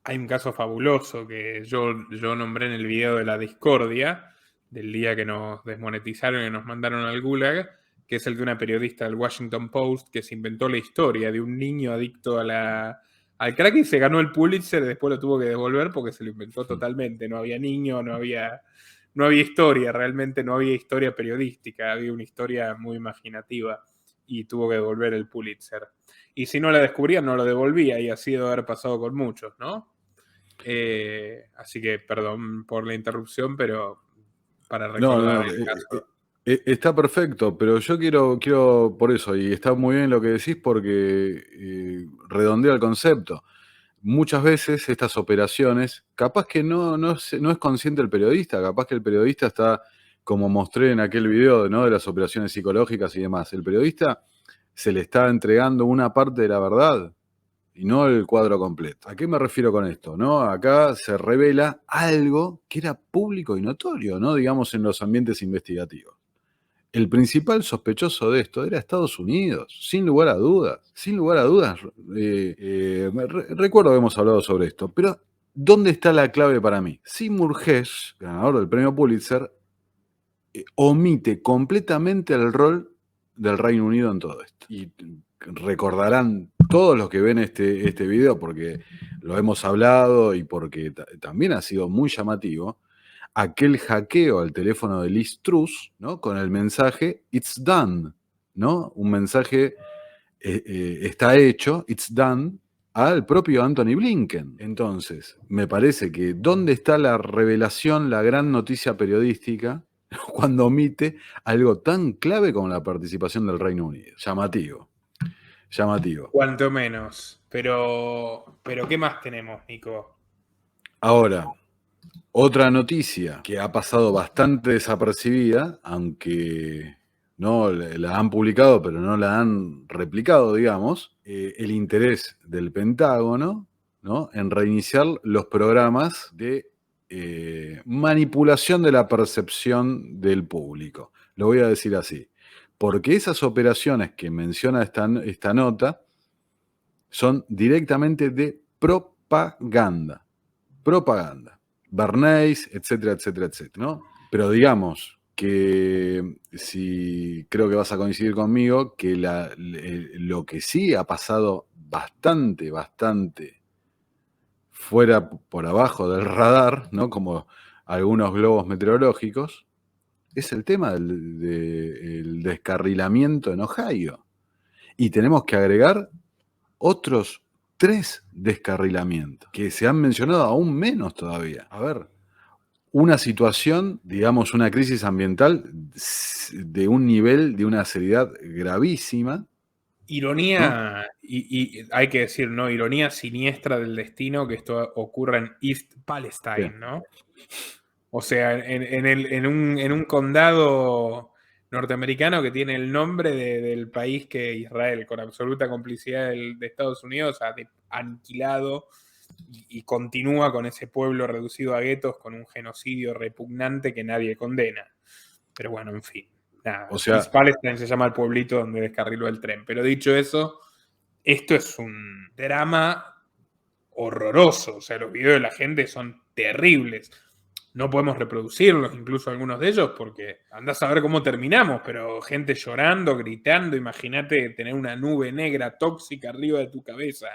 Hay un caso fabuloso que yo nombré en el video de la discordia, del día que nos desmonetizaron y nos mandaron al Gulag, que es el de una periodista del Washington Post que se inventó la historia de un niño adicto al crack y se ganó el Pulitzer, después lo tuvo que devolver porque se lo inventó totalmente. No había niño, no había historia, realmente no había historia periodística, había una historia muy imaginativa y tuvo que devolver el Pulitzer. Y si no la descubría, no lo devolvía, y así debe haber pasado con muchos, ¿no? Así que perdón por la interrupción, pero para recordar el caso. Está perfecto, pero yo quiero por eso, y está muy bien lo que decís porque redondea el concepto. Muchas veces estas operaciones, capaz que no es consciente el periodista, capaz que el periodista está, como mostré en aquel video, ¿no?, de las operaciones psicológicas y demás. El periodista se le está entregando una parte de la verdad y no el cuadro completo. ¿A qué me refiero con esto? ¿No? Acá se revela algo que era público y notorio, ¿no?, digamos, en los ambientes investigativos. El principal sospechoso de esto era Estados Unidos, sin lugar a dudas. Sin lugar a dudas. Recuerdo que hemos hablado sobre esto, pero ¿dónde está la clave para mí? Seymour Hersh, ganador del premio Pulitzer, omite completamente el rol del Reino Unido en todo esto. Y recordarán todos los que ven este video, porque lo hemos hablado y porque también ha sido muy llamativo, aquel hackeo al teléfono de Liz Truss, ¿no?, con el mensaje "It's done", ¿no? Un mensaje está hecho, "It's done", al propio Anthony Blinken. Entonces, me parece que ¿dónde está la revelación, la gran noticia periodística, cuando omite algo tan clave como la participación del Reino Unido? Llamativo. Cuanto menos. Pero ¿qué más tenemos, Nico? Ahora, otra noticia que ha pasado bastante desapercibida, aunque no la han publicado, pero no la han replicado, digamos, el interés del Pentágono, ¿no?, en reiniciar los programas de manipulación de la percepción del público. Lo voy a decir así. Porque esas operaciones que menciona esta nota son directamente de propaganda. Bernays, etcétera, etcétera, etcétera, ¿no? Pero digamos que, si creo que vas a coincidir conmigo, que lo que sí ha pasado bastante fuera por abajo del radar, ¿no? Como algunos globos meteorológicos, es el tema del descarrilamiento en Ohio. Y tenemos que agregar otros 3 descarrilamientos, que se han mencionado aún menos todavía. A ver, una situación, digamos, una crisis ambiental de un nivel, de una seriedad gravísima. Ironía, ¿no? Y hay que decir, ¿no? Ironía siniestra del destino que esto ocurra en East Palestine, Sí. ¿no? O sea, en un condado norteamericano que tiene el nombre del país que Israel, con absoluta complicidad de Estados Unidos, ha aniquilado y continúa con ese pueblo reducido a guetos con un genocidio repugnante que nadie condena. Pero bueno, en fin. Nada, O sea, East Palestine se llama el pueblito donde descarriló el tren. Pero dicho eso, esto es un drama horroroso. O sea, los videos de la gente son terribles. No podemos reproducirlos, incluso algunos de ellos, porque andás a ver cómo terminamos, pero gente llorando, gritando. Imagínate tener una nube negra tóxica arriba de tu cabeza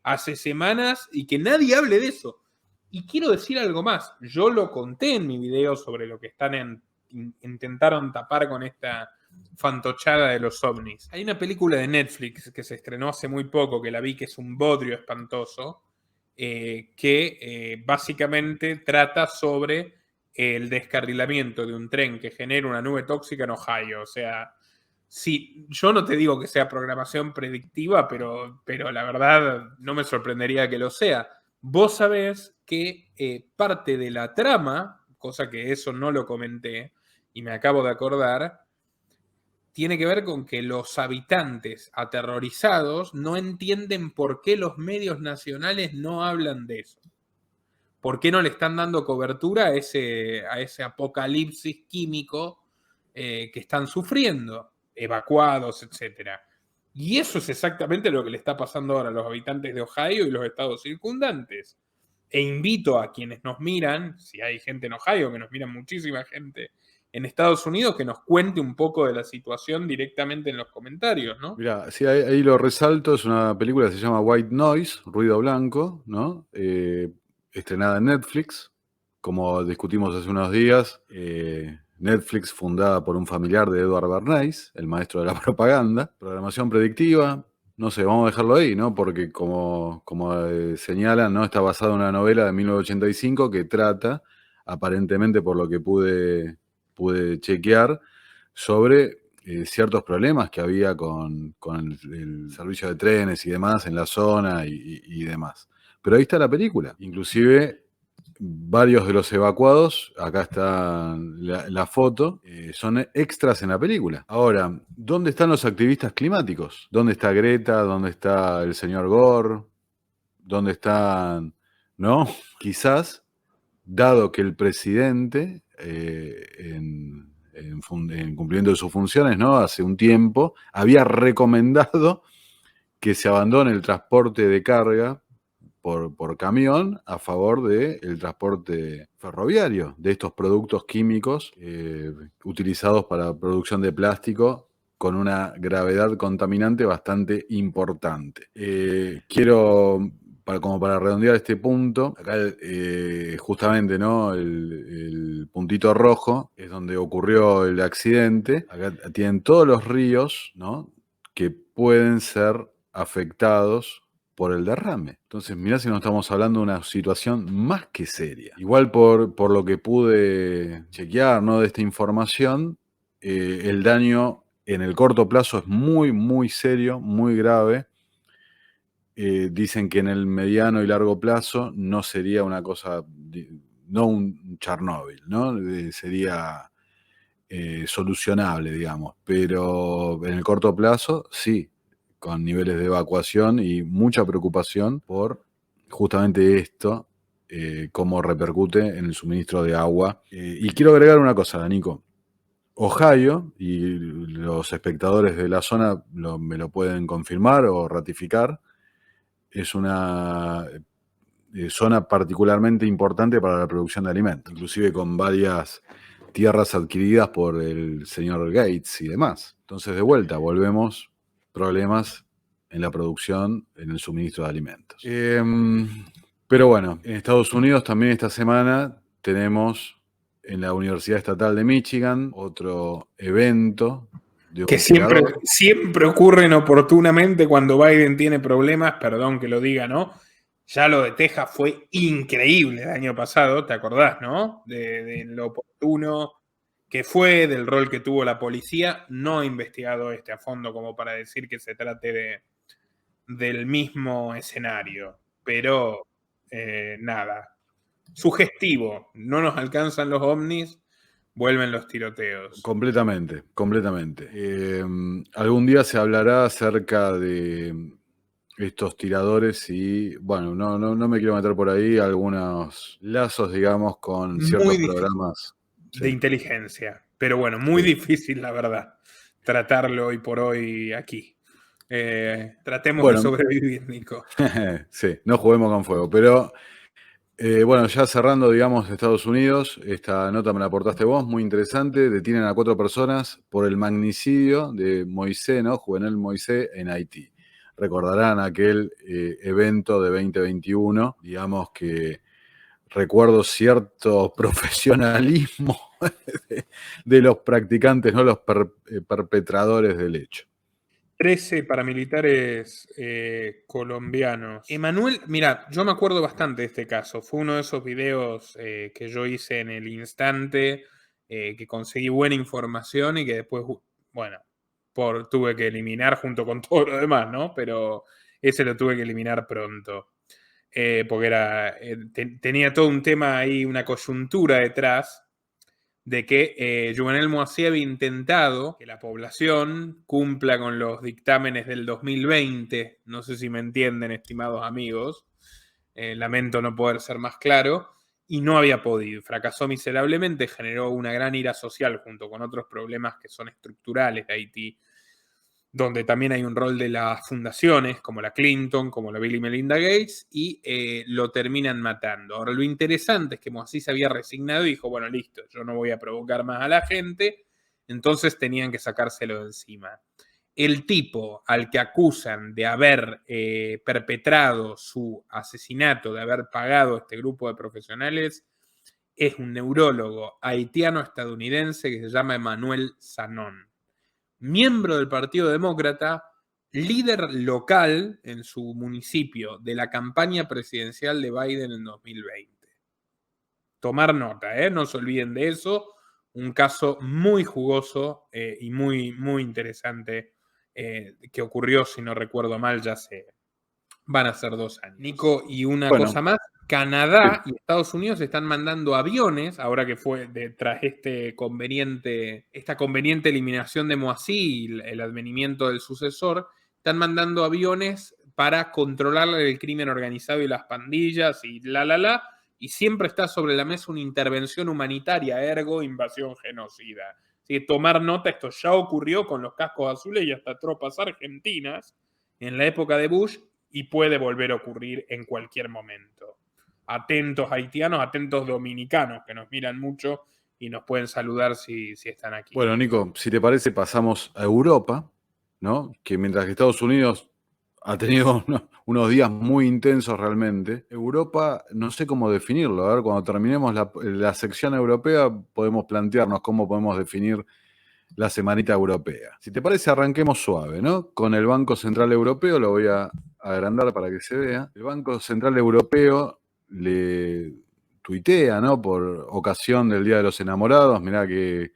hace semanas y que nadie hable de eso. Y quiero decir algo más. Yo lo conté en mi video sobre lo que intentaron tapar con esta fantochada de los ovnis. Hay una película de Netflix que se estrenó hace muy poco, que la vi, que es un bodrio espantoso, que básicamente trata sobre el descarrilamiento de un tren que genera una nube tóxica en Ohio. O sea, sí, yo no te digo que sea programación predictiva, pero la verdad no me sorprendería que lo sea. Vos sabés que parte de la trama, cosa que eso no lo comenté y me acabo de acordar, tiene que ver con que los habitantes aterrorizados no entienden por qué los medios nacionales no hablan de eso. ¿Por qué no le están dando cobertura a ese apocalipsis químico que están sufriendo, evacuados, etcétera? Y eso es exactamente lo que le está pasando ahora a los habitantes de Ohio y los estados circundantes. E invito a quienes nos miran, si hay gente en Ohio, que nos mira muchísima gente en Estados Unidos, que nos cuente un poco de la situación directamente en los comentarios, ¿no? mira, sí, ahí lo resalto, es una película que se llama White Noise, Ruido Blanco, ¿no? Estrenada en Netflix, como discutimos hace unos días, Netflix fundada por un familiar de Edward Bernays, el maestro de la propaganda, programación predictiva, no sé, vamos a dejarlo ahí, ¿no? Porque como señalan, ¿no? Está basada en una novela de 1985 que trata, aparentemente por lo que pude chequear, sobre ciertos problemas que había con el servicio de trenes y demás en la zona y demás. Pero ahí está la película. Inclusive varios de los evacuados, acá está la foto, son extras en la película. Ahora, ¿dónde están los activistas climáticos? ¿Dónde está Greta? ¿Dónde está el señor Gore? ¿Dónde están? ¿No? Quizás, dado que el presidente, en cumplimiento de sus funciones, ¿no? Hace un tiempo, había recomendado que se abandone el transporte de carga por camión a favor del transporte ferroviario de estos productos químicos utilizados para la producción de plástico con una gravedad contaminante bastante importante. Quiero, como para redondear este punto, acá justamente, ¿no? El puntito rojo es donde ocurrió el accidente. Acá tienen todos los ríos, ¿no? Que pueden ser afectados por el derrame. Entonces, mirá si no estamos hablando de una situación más que seria. Igual por lo que pude chequear, ¿no? De esta información, el daño en el corto plazo es muy, muy serio, muy grave. Dicen que en el mediano y largo plazo no sería una cosa, no un Chernóbil, ¿no? Sería solucionable, digamos, pero en el corto plazo sí, con niveles de evacuación y mucha preocupación por justamente esto, cómo repercute en el suministro de agua. Y quiero agregar una cosa, Nico. Ohio, y los espectadores de la zona me lo pueden confirmar o ratificar, es una zona particularmente importante para la producción de alimentos, inclusive con varias tierras adquiridas por el señor Gates y demás. Entonces, de vuelta, volvemos problemas en la producción, en el suministro de alimentos. Pero bueno, en Estados Unidos también esta semana tenemos en la Universidad Estatal de Michigan otro evento de Que un tirador. siempre ocurren oportunamente cuando Biden tiene problemas, perdón que lo diga, ¿no? Ya lo de Texas fue increíble el año pasado, ¿te acordás, no? De lo oportuno que fue, del rol que tuvo la policía. No he investigado a fondo como para decir que se trate del mismo escenario, pero nada, sugestivo, no nos alcanzan los ovnis, vuelven los tiroteos. Completamente, completamente. Algún día se hablará acerca de estos tiradores y, bueno, no me quiero meter por ahí, algunos lazos, digamos, con Muy ciertos difícil programas. de Sí, inteligencia, pero bueno, muy sí. difícil, la verdad, tratarlo hoy por hoy aquí. Tratemos de Bueno, sobrevivir, Nico. sí, no juguemos con fuego, pero bueno, ya cerrando, digamos, Estados Unidos, esta nota me la aportaste vos, muy interesante. Detienen a 4 personas por el magnicidio de Moisés, ¿no? Juvenal Moisés en Haití. Recordarán aquel evento de 2021, digamos que recuerdo cierto profesionalismo de los practicantes, no los perpetradores del hecho. 13 paramilitares colombianos. Emanuel, mira, yo me acuerdo bastante de este caso. Fue uno de esos videos que yo hice en el instante, que conseguí buena información y que después, bueno, tuve que eliminar junto con todo lo demás, ¿no? Pero ese lo tuve que eliminar pronto. Porque tenía todo un tema ahí, una coyuntura detrás de que Jovenel Moisés había intentado que la población cumpla con los dictámenes del 2020. No sé si me entienden, estimados amigos. Lamento no poder ser más claro. Y no había podido. Fracasó miserablemente, generó una gran ira social junto con otros problemas que son estructurales de Haití, donde también hay un rol de las fundaciones, como la Clinton, como la Bill y Melinda Gates, y lo terminan matando. Ahora, lo interesante es que Moisés se había resignado y dijo, bueno, listo, yo no voy a provocar más a la gente, entonces tenían que sacárselo de encima. El tipo al que acusan de haber perpetrado su asesinato, de haber pagado a este grupo de profesionales, es un neurólogo haitiano-estadounidense que se llama Emmanuel Sanon, miembro del Partido Demócrata, líder local en su municipio de la campaña presidencial de Biden en 2020. Tomar nota, no se olviden de eso. Un caso muy jugoso y muy, muy interesante que ocurrió, si no recuerdo mal, ya van a ser 2 años. Nico, y una Bueno, cosa más, sí. Canadá y Estados Unidos están mandando aviones, ahora que fue tras esta conveniente eliminación de Moisés y el advenimiento del sucesor, están mandando aviones para controlar el crimen organizado y las pandillas y y siempre está sobre la mesa una intervención humanitaria, ergo invasión genocida. Así que tomar nota, esto ya ocurrió con los cascos azules y hasta tropas argentinas en la época de Bush, y puede volver a ocurrir en cualquier momento. Atentos haitianos, atentos dominicanos, que nos miran mucho y nos pueden saludar si están aquí. Bueno, Nico, si te parece, pasamos a Europa, ¿no? Que mientras que Estados Unidos ha tenido unos días muy intensos realmente, Europa, no sé cómo definirlo. A ver, cuando terminemos la sección europea, podemos plantearnos cómo podemos definir la semanita europea. Si te parece, arranquemos suave, ¿no? Con el Banco Central Europeo, lo voy a agrandar para que se vea. El Banco Central Europeo le tuitea, ¿no? Por ocasión del Día de los Enamorados, mirá que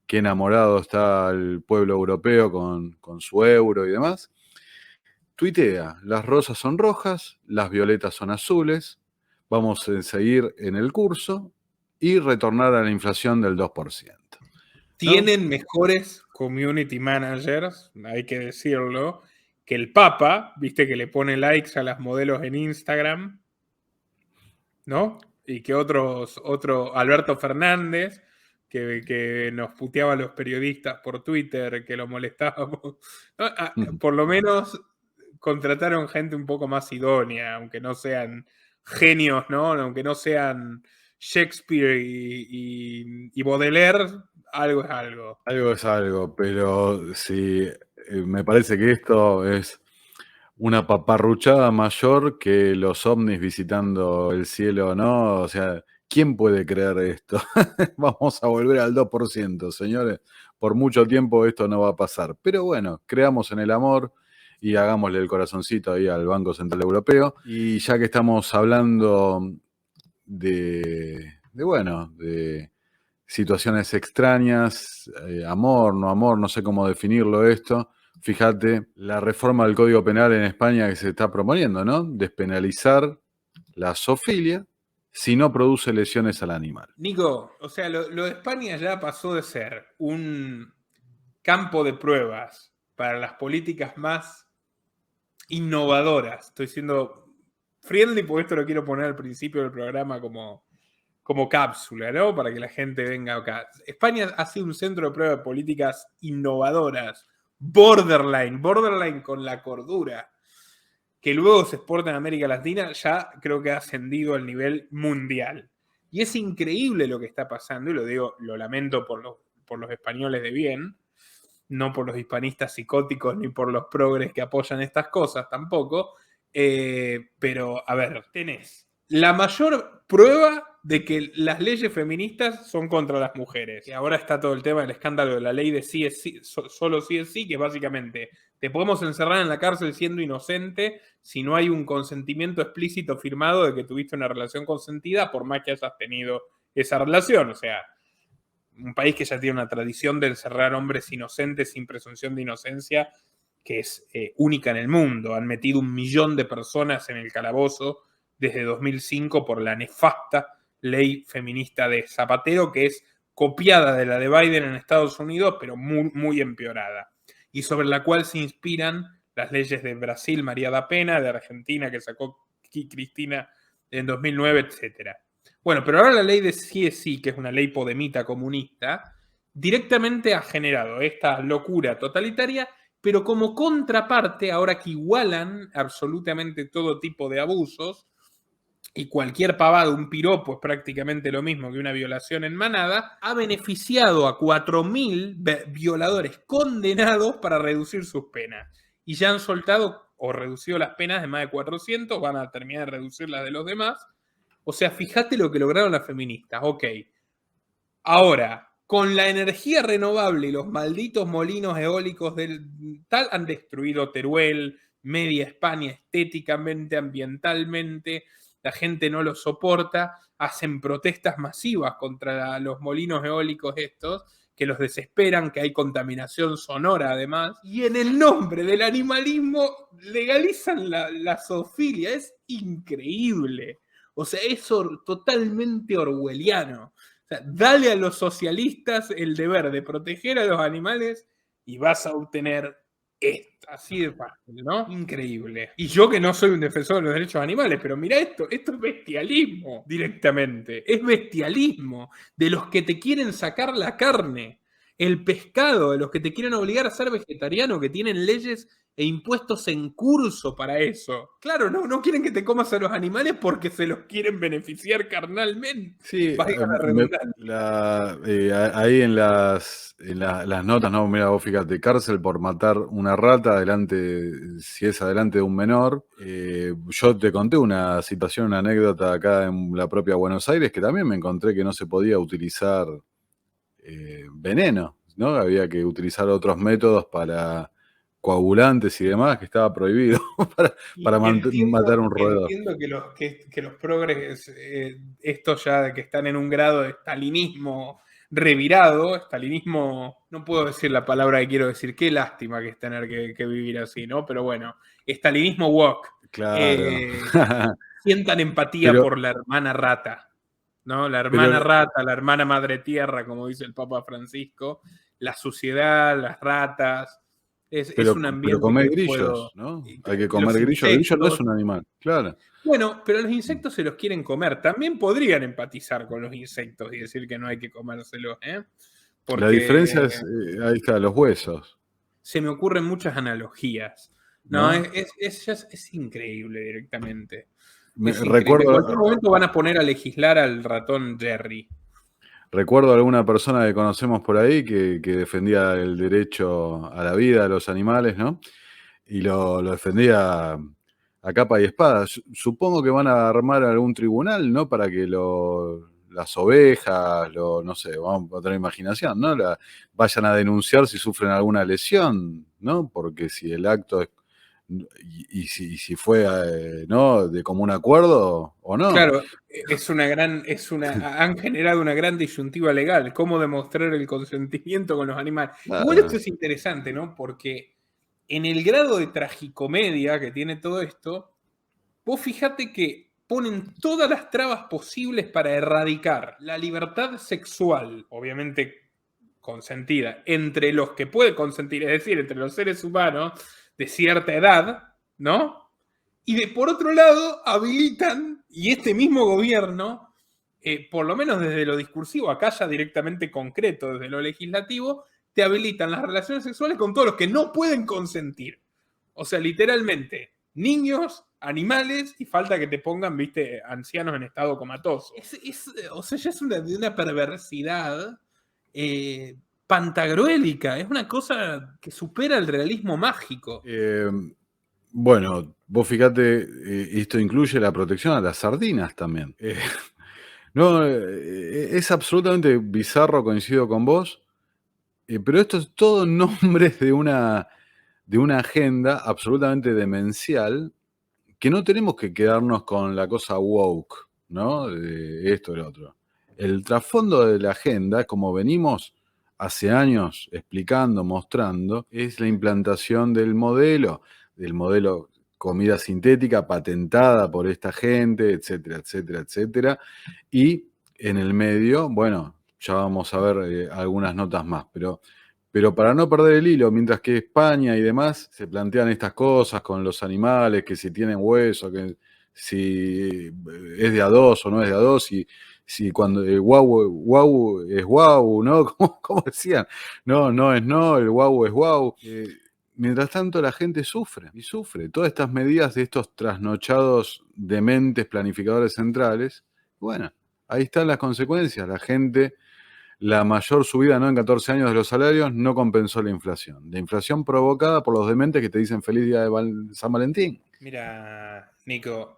qué enamorado está el pueblo europeo con su euro y demás. Tuitea, las rosas son rojas, las violetas son azules, vamos a seguir en el curso y retornar a la inflación del 2%. ¿No? Tienen mejores community managers, hay que decirlo, que el Papa, viste que le pone likes a las modelos en Instagram, ¿no? Y que otro Alberto Fernández, que nos puteaba a los periodistas por Twitter, que lo molestábamos. ¿No? Por lo menos contrataron gente un poco más idónea, aunque no sean genios, ¿no? Aunque no sean Shakespeare y Baudelaire, algo es algo. Algo es algo, pero sí, me parece que esto es una paparruchada mayor que los ovnis visitando el cielo, ¿no? O sea, ¿quién puede creer esto? Vamos a volver al 2%, señores. Por mucho tiempo esto no va a pasar. Pero bueno, creamos en el amor y hagámosle el corazoncito ahí al Banco Central Europeo. Y ya que estamos hablando de situaciones extrañas, amor, no sé cómo definirlo esto. Fíjate, la reforma del Código Penal en España que se está proponiendo, ¿no? Despenalizar la zoofilia si no produce lesiones al animal. Nico, o sea, lo de España ya pasó de ser un campo de pruebas para las políticas más innovadoras. Estoy siendo friendly porque esto lo quiero poner al principio del programa como cápsula, ¿no? Para que la gente venga acá. España ha sido un centro de prueba de políticas innovadoras, borderline con la cordura, que luego se exporta en América Latina, ya creo que ha ascendido al nivel mundial. Y es increíble lo que está pasando, y lo digo, lo lamento por los españoles de bien, no por los hispanistas psicóticos ni por los progres que apoyan estas cosas tampoco, pero a ver, tenés la mayor prueba de que las leyes feministas son contra las mujeres. Y ahora está todo el tema del escándalo de la ley de sí es sí, solo sí es sí, que básicamente te podemos encerrar en la cárcel siendo inocente si no hay un consentimiento explícito firmado de que tuviste una relación consentida, por más que hayas tenido esa relación. O sea, un país que ya tiene una tradición de encerrar hombres inocentes sin presunción de inocencia, que es única en el mundo. Han metido 1 millón de personas en el calabozo desde 2005 por la nefasta ley feminista de Zapatero, que es copiada de la de Biden en Estados Unidos, pero muy, muy empeorada. Y sobre la cual se inspiran las leyes de Brasil, María da Pena, de Argentina, que sacó Cristina en 2009, etcétera. Bueno, pero ahora la ley de sí es sí, que es una ley podemita comunista, directamente ha generado esta locura totalitaria, pero como contraparte, ahora que igualan absolutamente todo tipo de abusos, y cualquier pavada, un piropo es prácticamente lo mismo que una violación en manada, ha beneficiado a 4.000 violadores condenados para reducir sus penas. Y ya han soltado o reducido las penas de más de 400, van a terminar de reducir las de los demás. O sea, fíjate lo que lograron las feministas. Ok. Ahora, con la energía renovable y los malditos molinos eólicos del tal han destruido Teruel, media España estéticamente, ambientalmente. La gente no lo soporta. Hacen protestas masivas contra los molinos eólicos estos, que los desesperan, que hay contaminación sonora además. Y en el nombre del animalismo legalizan la zoofilia. Es increíble. O sea, es totalmente orwelliano. O sea, dale a los socialistas el deber de proteger a los animales y vas a obtener esto. Así de fácil, ¿no? Increíble. Y yo que no soy un defensor de los derechos animales, pero mira esto es bestialismo directamente. Es bestialismo de los que te quieren sacar la carne, el pescado, de los que te quieren obligar a ser vegetariano, que tienen leyes e impuestos en curso para eso. Claro, no quieren que te comas a los animales porque se los quieren beneficiar carnalmente. Sí, Valga la redundancia. ahí en las notas, no, mira, vos fíjate, cárcel por matar una rata si es adelante de un menor. Yo te conté una situación, una anécdota acá en la propia Buenos Aires, que también me encontré que no se podía utilizar veneno, ¿no? Había que utilizar otros métodos para coagulantes y demás, que estaba prohibido para matar un roedor. Entiendo que los progres, estos ya que están en un grado de stalinismo revirado, stalinismo, no puedo decir la palabra que quiero decir, qué lástima que es tener que vivir así, ¿no? Pero bueno, stalinismo woke. Claro. Sientan empatía por la hermana rata, ¿no? La hermana rata, la hermana madre tierra, como dice el Papa Francisco, la suciedad, las ratas. Es un ambiente. Pero comer grillos, ¿no? Hay que comer grillos. El grillo no es un animal, claro. Bueno, pero los insectos se los quieren comer. También podrían empatizar con los insectos y decir que no hay que comérselos, ¿eh? Porque la diferencia es, ahí está, los huesos. Se me ocurren muchas analogías. No, es increíble directamente. Recuerdo, en cualquier momento van a poner a legislar al ratón Jerry. Recuerdo a alguna persona que conocemos por ahí que defendía el derecho a la vida de los animales, ¿no? y lo defendía a capa y espada. Supongo que van a armar algún tribunal, ¿no? Para que las ovejas, no sé, vamos a tener imaginación, ¿no? Vayan a denunciar si sufren alguna lesión, ¿no? Porque si el acto es, y si fue, ¿no? De común acuerdo o no. Claro, han generado una gran disyuntiva legal, cómo demostrar el consentimiento con los animales. Igual esto Claro. es interesante, ¿no? Porque en el grado de tragicomedia que tiene todo esto, vos fíjate que ponen todas las trabas posibles para erradicar la libertad sexual, obviamente consentida, entre los que pueden consentir, es decir, entre los seres humanos de cierta edad, ¿no? Y por otro lado, habilitan, y este mismo gobierno, por lo menos desde lo discursivo, acá ya directamente concreto, desde lo legislativo, te habilitan las relaciones sexuales con todos los que no pueden consentir. O sea, literalmente, niños, animales, y falta que te pongan, viste, ancianos en estado comatoso. O sea, ya es de una perversidad pantagruélica. Es una cosa que supera el realismo mágico. Bueno, vos fíjate, esto incluye la protección a las sardinas también. No, es absolutamente bizarro, coincido con vos, pero esto es todo en nombre de una agenda absolutamente demencial, que no tenemos que quedarnos con la cosa woke, ¿no? De esto y lo otro. El trasfondo de la agenda, como venimos hace años explicando, mostrando, es la implantación del modelo comida sintética patentada por esta gente, etcétera, etcétera, etcétera. Y en el medio, bueno, ya vamos a ver algunas notas más, pero para no perder el hilo, mientras que España y demás se plantean estas cosas con los animales, que si tienen hueso, que si es de a dos o no es de a dos, y si cuando el guau, guau es guau, ¿no? ¿Cómo decían? No, no es no, el guau es guau. Mientras tanto la gente sufre y sufre. Todas estas medidas de estos trasnochados dementes planificadores centrales, bueno, ahí están las consecuencias. La gente, la mayor subida, ¿no?, en 14 años de los salarios no compensó la inflación. La inflación provocada por los dementes que te dicen feliz día de San Valentín. Mira, Nico,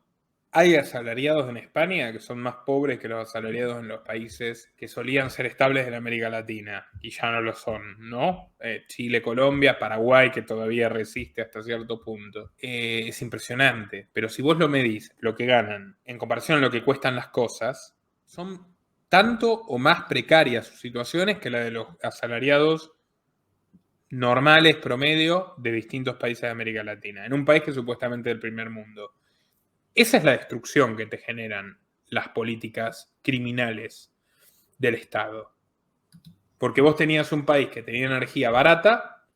hay asalariados en España que son más pobres que los asalariados en los países que solían ser estables en América Latina y ya no lo son, ¿no? Chile, Colombia, Paraguay, que todavía resiste hasta cierto punto. Es impresionante, pero si vos lo medís, lo que ganan en comparación a lo que cuestan las cosas, son tanto o más precarias sus situaciones que la de los asalariados normales, promedio, de distintos países de América Latina, en un país que supuestamente es del primer mundo. Esa es la destrucción que te generan las políticas criminales del Estado. Porque vos tenías un país que tenía energía barata,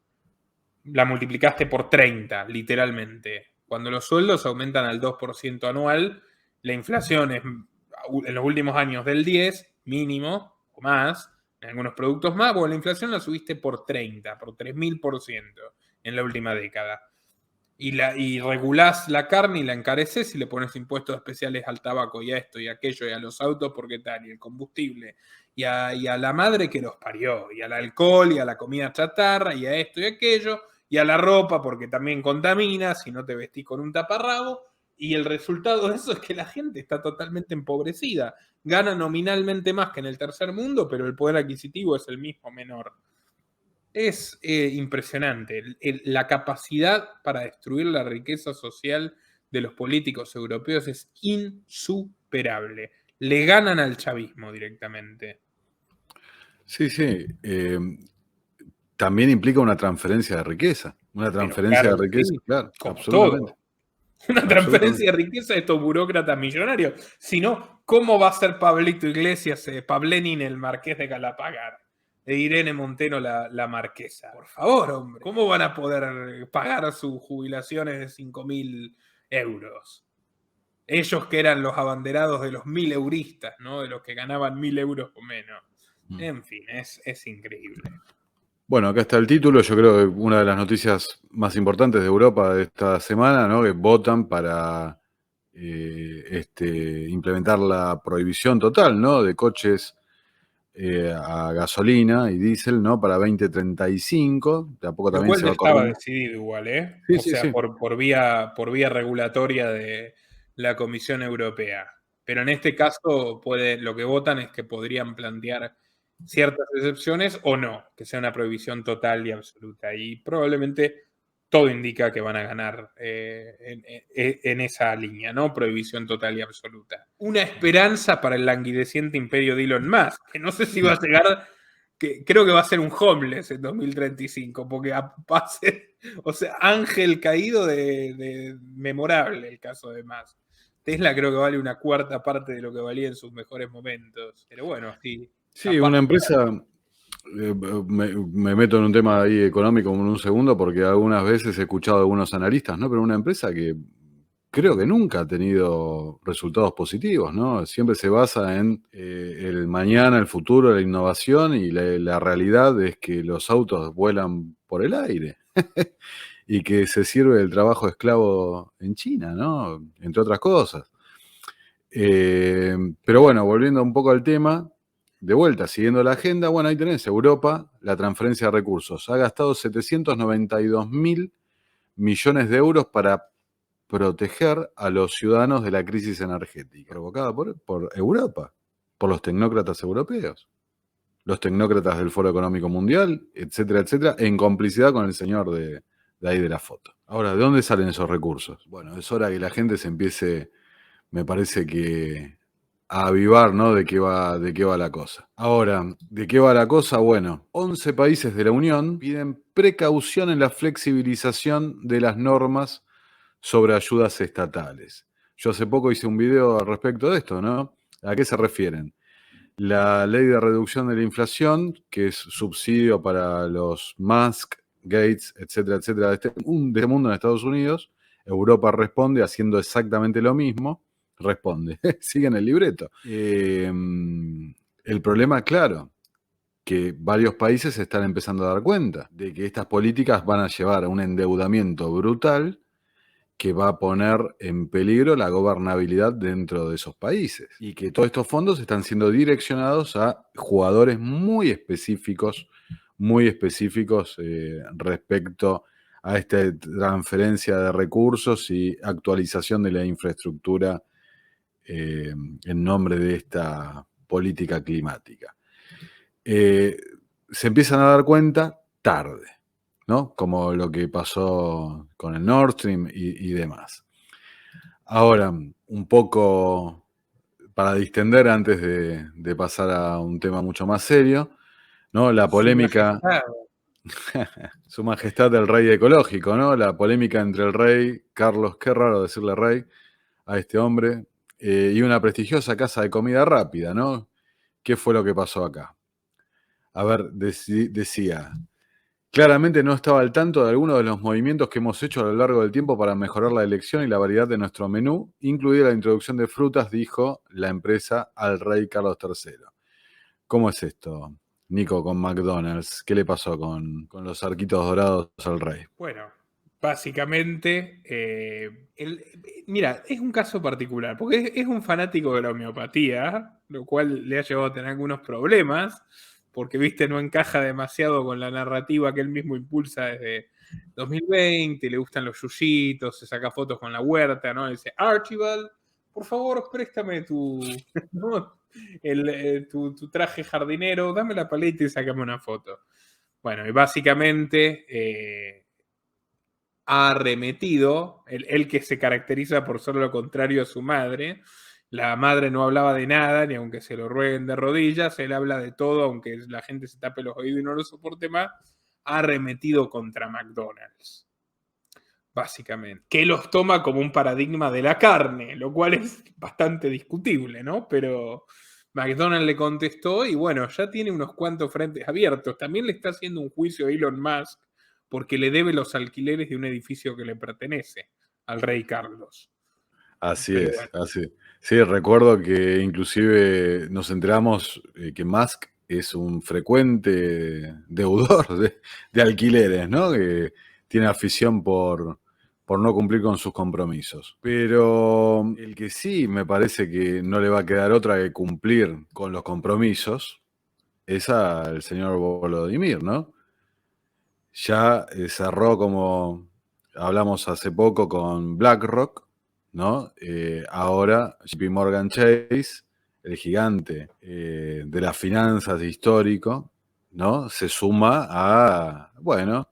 la multiplicaste por 30, literalmente. Cuando los sueldos aumentan al 2% anual, la inflación es en los últimos años del 10, mínimo, o más, en algunos productos más, bueno, la inflación la subiste por 30, por 3000% en la última década. Y regulás la carne y la encareces y le pones impuestos especiales al tabaco y a esto y a aquello y a los autos porque tal, y el combustible, y a la madre que los parió, y al alcohol y a la comida chatarra y a esto y aquello, y a la ropa porque también contamina si no te vestís con un taparrabo. Y el resultado de eso es que la gente está totalmente empobrecida. Gana nominalmente más que en el tercer mundo, pero el poder adquisitivo es el mismo menor. Es impresionante. La capacidad para destruir la riqueza social de los políticos europeos es insuperable. Le ganan al chavismo directamente. Sí, sí. También implica una transferencia de riqueza. Una Pero transferencia de claro que riqueza, sí, claro, como absolutamente. todo. Una Absolutamente. transferencia de riqueza de estos burócratas millonarios. Si no, ¿cómo va a ser Pablito Iglesias, Pablenin, el marqués de Galapagar? E Irene Monteno, la marquesa. Por favor, hombre. ¿Cómo van a poder pagar sus jubilaciones de 5.000 euros? Ellos que eran los abanderados de los 1.000 euristas, ¿no? De los que ganaban 1.000 euros o menos. En fin, es increíble. Bueno, acá está el título. Yo creo que una de las noticias más importantes de Europa de esta semana, ¿no?, que votan para implementar la prohibición total, ¿no?, de coches a gasolina y diésel, ¿no? Para 2035. De a poco Lo también cual se ya va estaba corriendo. decidido igual, ¿eh? Sí, O sí, sea, sí. por vía regulatoria de la Comisión Europea. Pero en este caso, lo que votan es que podrían plantear ciertas excepciones o no, que sea una prohibición total y absoluta. Y probablemente todo indica que van a ganar en esa línea, ¿no? Prohibición total y absoluta. Una esperanza para el languideciente imperio de Elon Musk, que no sé si va a llegar, que creo que va a ser un homeless en 2035, porque va a ser, o sea, ángel caído de memorable el caso de Musk. Tesla creo que vale una cuarta parte de lo que valía en sus mejores momentos. Pero bueno, sí, Sí, capaz. una empresa, me meto en un tema ahí económico en un segundo porque algunas veces he escuchado a algunos analistas, ¿no? Pero una empresa que creo que nunca ha tenido resultados positivos, ¿no? Siempre se basa en el mañana, el futuro, la innovación y la realidad es que los autos vuelan por el aire y que se sirve del trabajo esclavo en China, ¿no? Entre otras cosas. Pero bueno, volviendo un poco al tema, de vuelta, siguiendo la agenda, bueno, ahí tenés Europa, la transferencia de recursos. Ha gastado 792.000 millones de euros para proteger a los ciudadanos de la crisis energética provocada por Europa, por los tecnócratas europeos, los tecnócratas del Foro Económico Mundial, etcétera, etcétera, en complicidad con el señor de ahí de la foto. Ahora, ¿de dónde salen esos recursos? Bueno, es hora que la gente se empiece, me parece que a avivar, ¿no? De qué va la cosa. Ahora, ¿de qué va la cosa? Bueno, 11 países de la Unión piden precaución en la flexibilización de las normas sobre ayudas estatales. Yo hace poco hice un video al respecto de esto, ¿no? ¿A qué se refieren? La ley de reducción de la inflación, que es subsidio para los Musk, Gates, etcétera, etcétera, de este mundo en Estados Unidos. Europa responde haciendo exactamente lo mismo. Responde, siguen el libreto. El problema, claro, que varios países se están empezando a dar cuenta de que estas políticas van a llevar a un endeudamiento brutal que va a poner en peligro la gobernabilidad dentro de esos países. Y que todos estos fondos están siendo direccionados a jugadores muy específicos respecto a esta transferencia de recursos y actualización de la infraestructura en nombre de esta política climática. Se empiezan a dar cuenta tarde, ¿no? Como lo que pasó con el Nord Stream y demás. Ahora, un poco para distender antes de pasar a un tema mucho más serio, ¿no? La Su polémica, majestad. Su Majestad el Rey Ecológico, ¿no? La polémica entre el rey Carlos, qué raro decirle rey a este hombre, y una prestigiosa casa de comida rápida, ¿no? ¿Qué fue lo que pasó acá? A ver, decía, claramente no estaba al tanto de algunos de los movimientos que hemos hecho a lo largo del tiempo para mejorar la elección y la variedad de nuestro menú, incluida la introducción de frutas, dijo la empresa al rey Carlos III. ¿Cómo es esto, Nico, con McDonald's? ¿Qué le pasó con los arquitos dorados al rey? Bueno, básicamente, mira, es un caso particular, porque es un fanático de la homeopatía, lo cual le ha llevado a tener algunos problemas, porque, viste, no encaja demasiado con la narrativa que él mismo impulsa desde 2020, le gustan los yuyitos, se saca fotos con la huerta, ¿no? Dice, Archibald, por favor, préstame ¿no? Tu traje jardinero, dame la paleta y sácame una foto. Bueno, y básicamente ha arremetido, él que se caracteriza por ser lo contrario a su madre. La madre no hablaba de nada, ni aunque se lo rueguen de rodillas, él habla de todo, aunque la gente se tape los oídos y no lo soporte más. Ha arremetido contra McDonald's, básicamente. Que los toma como un paradigma de la carne, lo cual es bastante discutible, ¿no? Pero McDonald's le contestó y bueno, ya tiene unos cuantos frentes abiertos. También le está haciendo un juicio a Elon Musk porque le debe los alquileres de un edificio que le pertenece al rey Carlos. Así Pero es, bueno, así. Sí, recuerdo que inclusive nos enteramos que Musk es un frecuente deudor de alquileres, ¿no? Que tiene afición por no cumplir con sus compromisos. Pero el que sí me parece que no le va a quedar otra que cumplir con los compromisos es al señor Volodymyr, ¿no? Ya cerró, como hablamos hace poco, con BlackRock, ¿no? Ahora JP Morgan Chase, el gigante de las finanzas histórico, ¿no? Se suma a, bueno,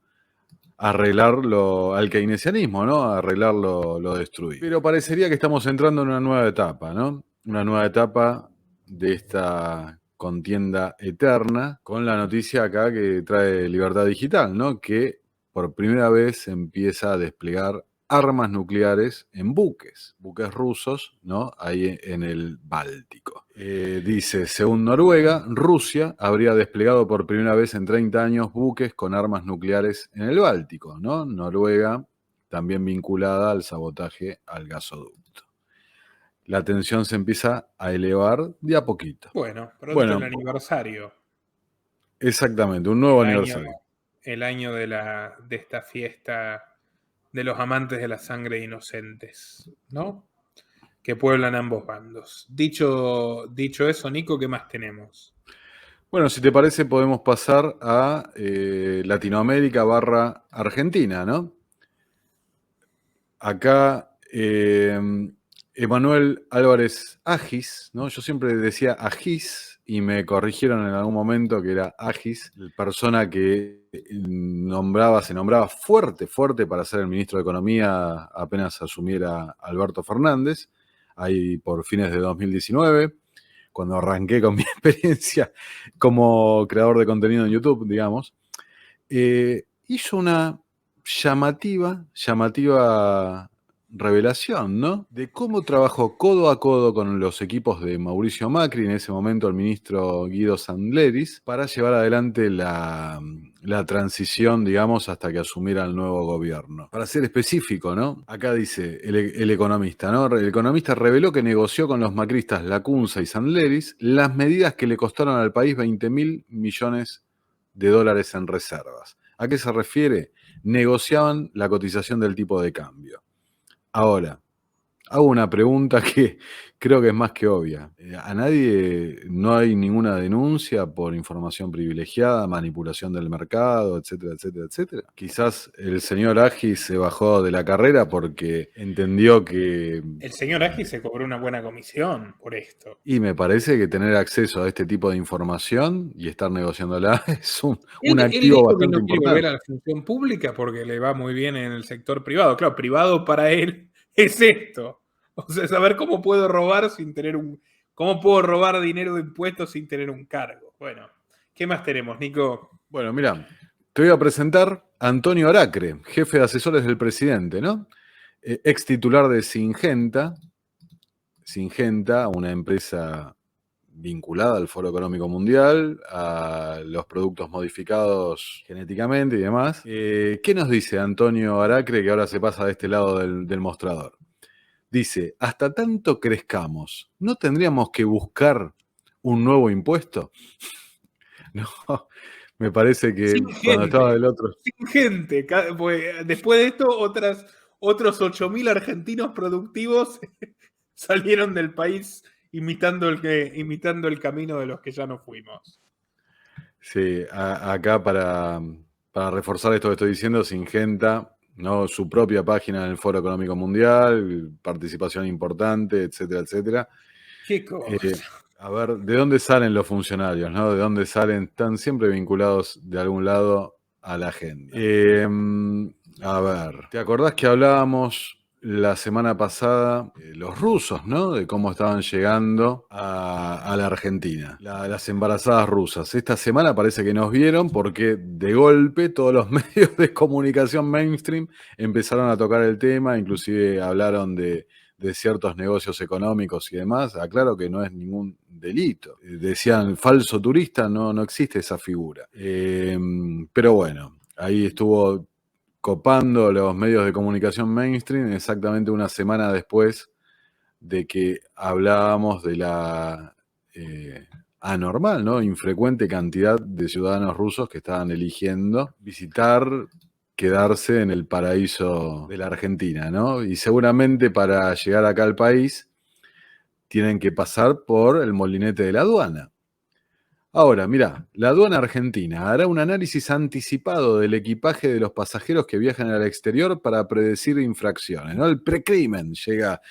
al keynesianismo, ¿no? A arreglar lo destruido. Pero parecería que estamos entrando en una nueva etapa, ¿no? Una nueva etapa de esta contienda eterna, con la noticia acá que trae Libertad Digital, ¿no? Que por primera vez empieza a desplegar armas nucleares en buques rusos, ¿no? Ahí en el Báltico. Dice, según Noruega, Rusia habría desplegado por primera vez en 30 años buques con armas nucleares en el Báltico, ¿no? Noruega también vinculada al sabotaje al gasoducto. La tensión se empieza a elevar de a poquito. Bueno, pronto el aniversario. Exactamente, un nuevo aniversario. El año de esta fiesta de los amantes de la sangre inocentes, ¿no? Que pueblan ambos bandos. Dicho eso, Nico, ¿qué más tenemos? Bueno, si te parece, podemos pasar a Latinoamérica / Argentina, ¿no? Acá Emanuel Álvarez Agis, ¿no? Yo siempre decía Agis y me corrigieron en algún momento que era Agis, persona que se nombraba fuerte para ser el ministro de Economía apenas asumiera Alberto Fernández, ahí por fines de 2019, cuando arranqué con mi experiencia como creador de contenido en YouTube, digamos. Hizo una llamativa revelación, ¿no? De cómo trabajó codo a codo con los equipos de Mauricio Macri, en ese momento el ministro Guido Sandleris, para llevar adelante la transición, digamos, hasta que asumiera el nuevo gobierno. Para ser específico, ¿no? Acá dice el economista, ¿no? El economista reveló que negoció con los macristas Lacunza y Sandleris las medidas que le costaron al país 20.000 millones de dólares en reservas. ¿A qué se refiere? Negociaban la cotización del tipo de cambio. Ahora, hago una pregunta que creo que es más que obvia. A nadie, no hay ninguna denuncia por información privilegiada, manipulación del mercado, etcétera, etcétera, etcétera. Quizás el señor Agis se bajó de la carrera porque entendió que... El señor Agis se cobró una buena comisión por esto. Y me parece que tener acceso a este tipo de información y estar negociándola es un Él activo dijo bastante que no quiere importante. volver a la función pública porque le va muy bien en el sector privado. Claro, privado para él es esto. O sea, saber cómo puedo robar sin tener cómo puedo robar dinero de impuestos sin tener un cargo. Bueno, ¿qué más tenemos, Nico? Bueno, mira, te voy a presentar a Antonio Aracre, jefe de asesores del presidente, ¿no? Ex titular de Syngenta, una empresa vinculada al Foro Económico Mundial, a los productos modificados genéticamente y demás. ¿Qué nos dice Antonio Aracre, que ahora se pasa de este lado del mostrador? Dice, hasta tanto crezcamos, ¿no tendríamos que buscar un nuevo impuesto? No, me parece que cuando estaba del otro... Sin gente. Después de esto, otros 8.000 argentinos productivos salieron del país imitando el camino de los que ya no fuimos. Sí, acá para reforzar esto que estoy diciendo, Syngenta, ¿no? Su propia página en el Foro Económico Mundial, participación importante, etcétera, etcétera. ¿Qué cosa? A ver, ¿de dónde salen los funcionarios, no? ¿De dónde salen? Están siempre vinculados de algún lado a la agenda. A ver, ¿te acordás que hablábamos la semana pasada los rusos, ¿no? De cómo estaban llegando a la Argentina, las embarazadas rusas. Esta semana parece que nos vieron porque de golpe todos los medios de comunicación mainstream empezaron a tocar el tema, inclusive hablaron de ciertos negocios económicos y demás. Aclaro que no es ningún delito. Decían falso turista, no existe esa figura. Pero bueno, ahí estuvo copando los medios de comunicación mainstream exactamente una semana después de que hablábamos de la anormal, ¿no? Infrecuente cantidad de ciudadanos rusos que estaban eligiendo quedarse en el paraíso de la Argentina, ¿no? Y seguramente para llegar acá al país tienen que pasar por el molinete de la aduana. Ahora, mirá, la aduana argentina hará un análisis anticipado del equipaje de los pasajeros que viajan al exterior para predecir infracciones, ¿no? El precrimen llega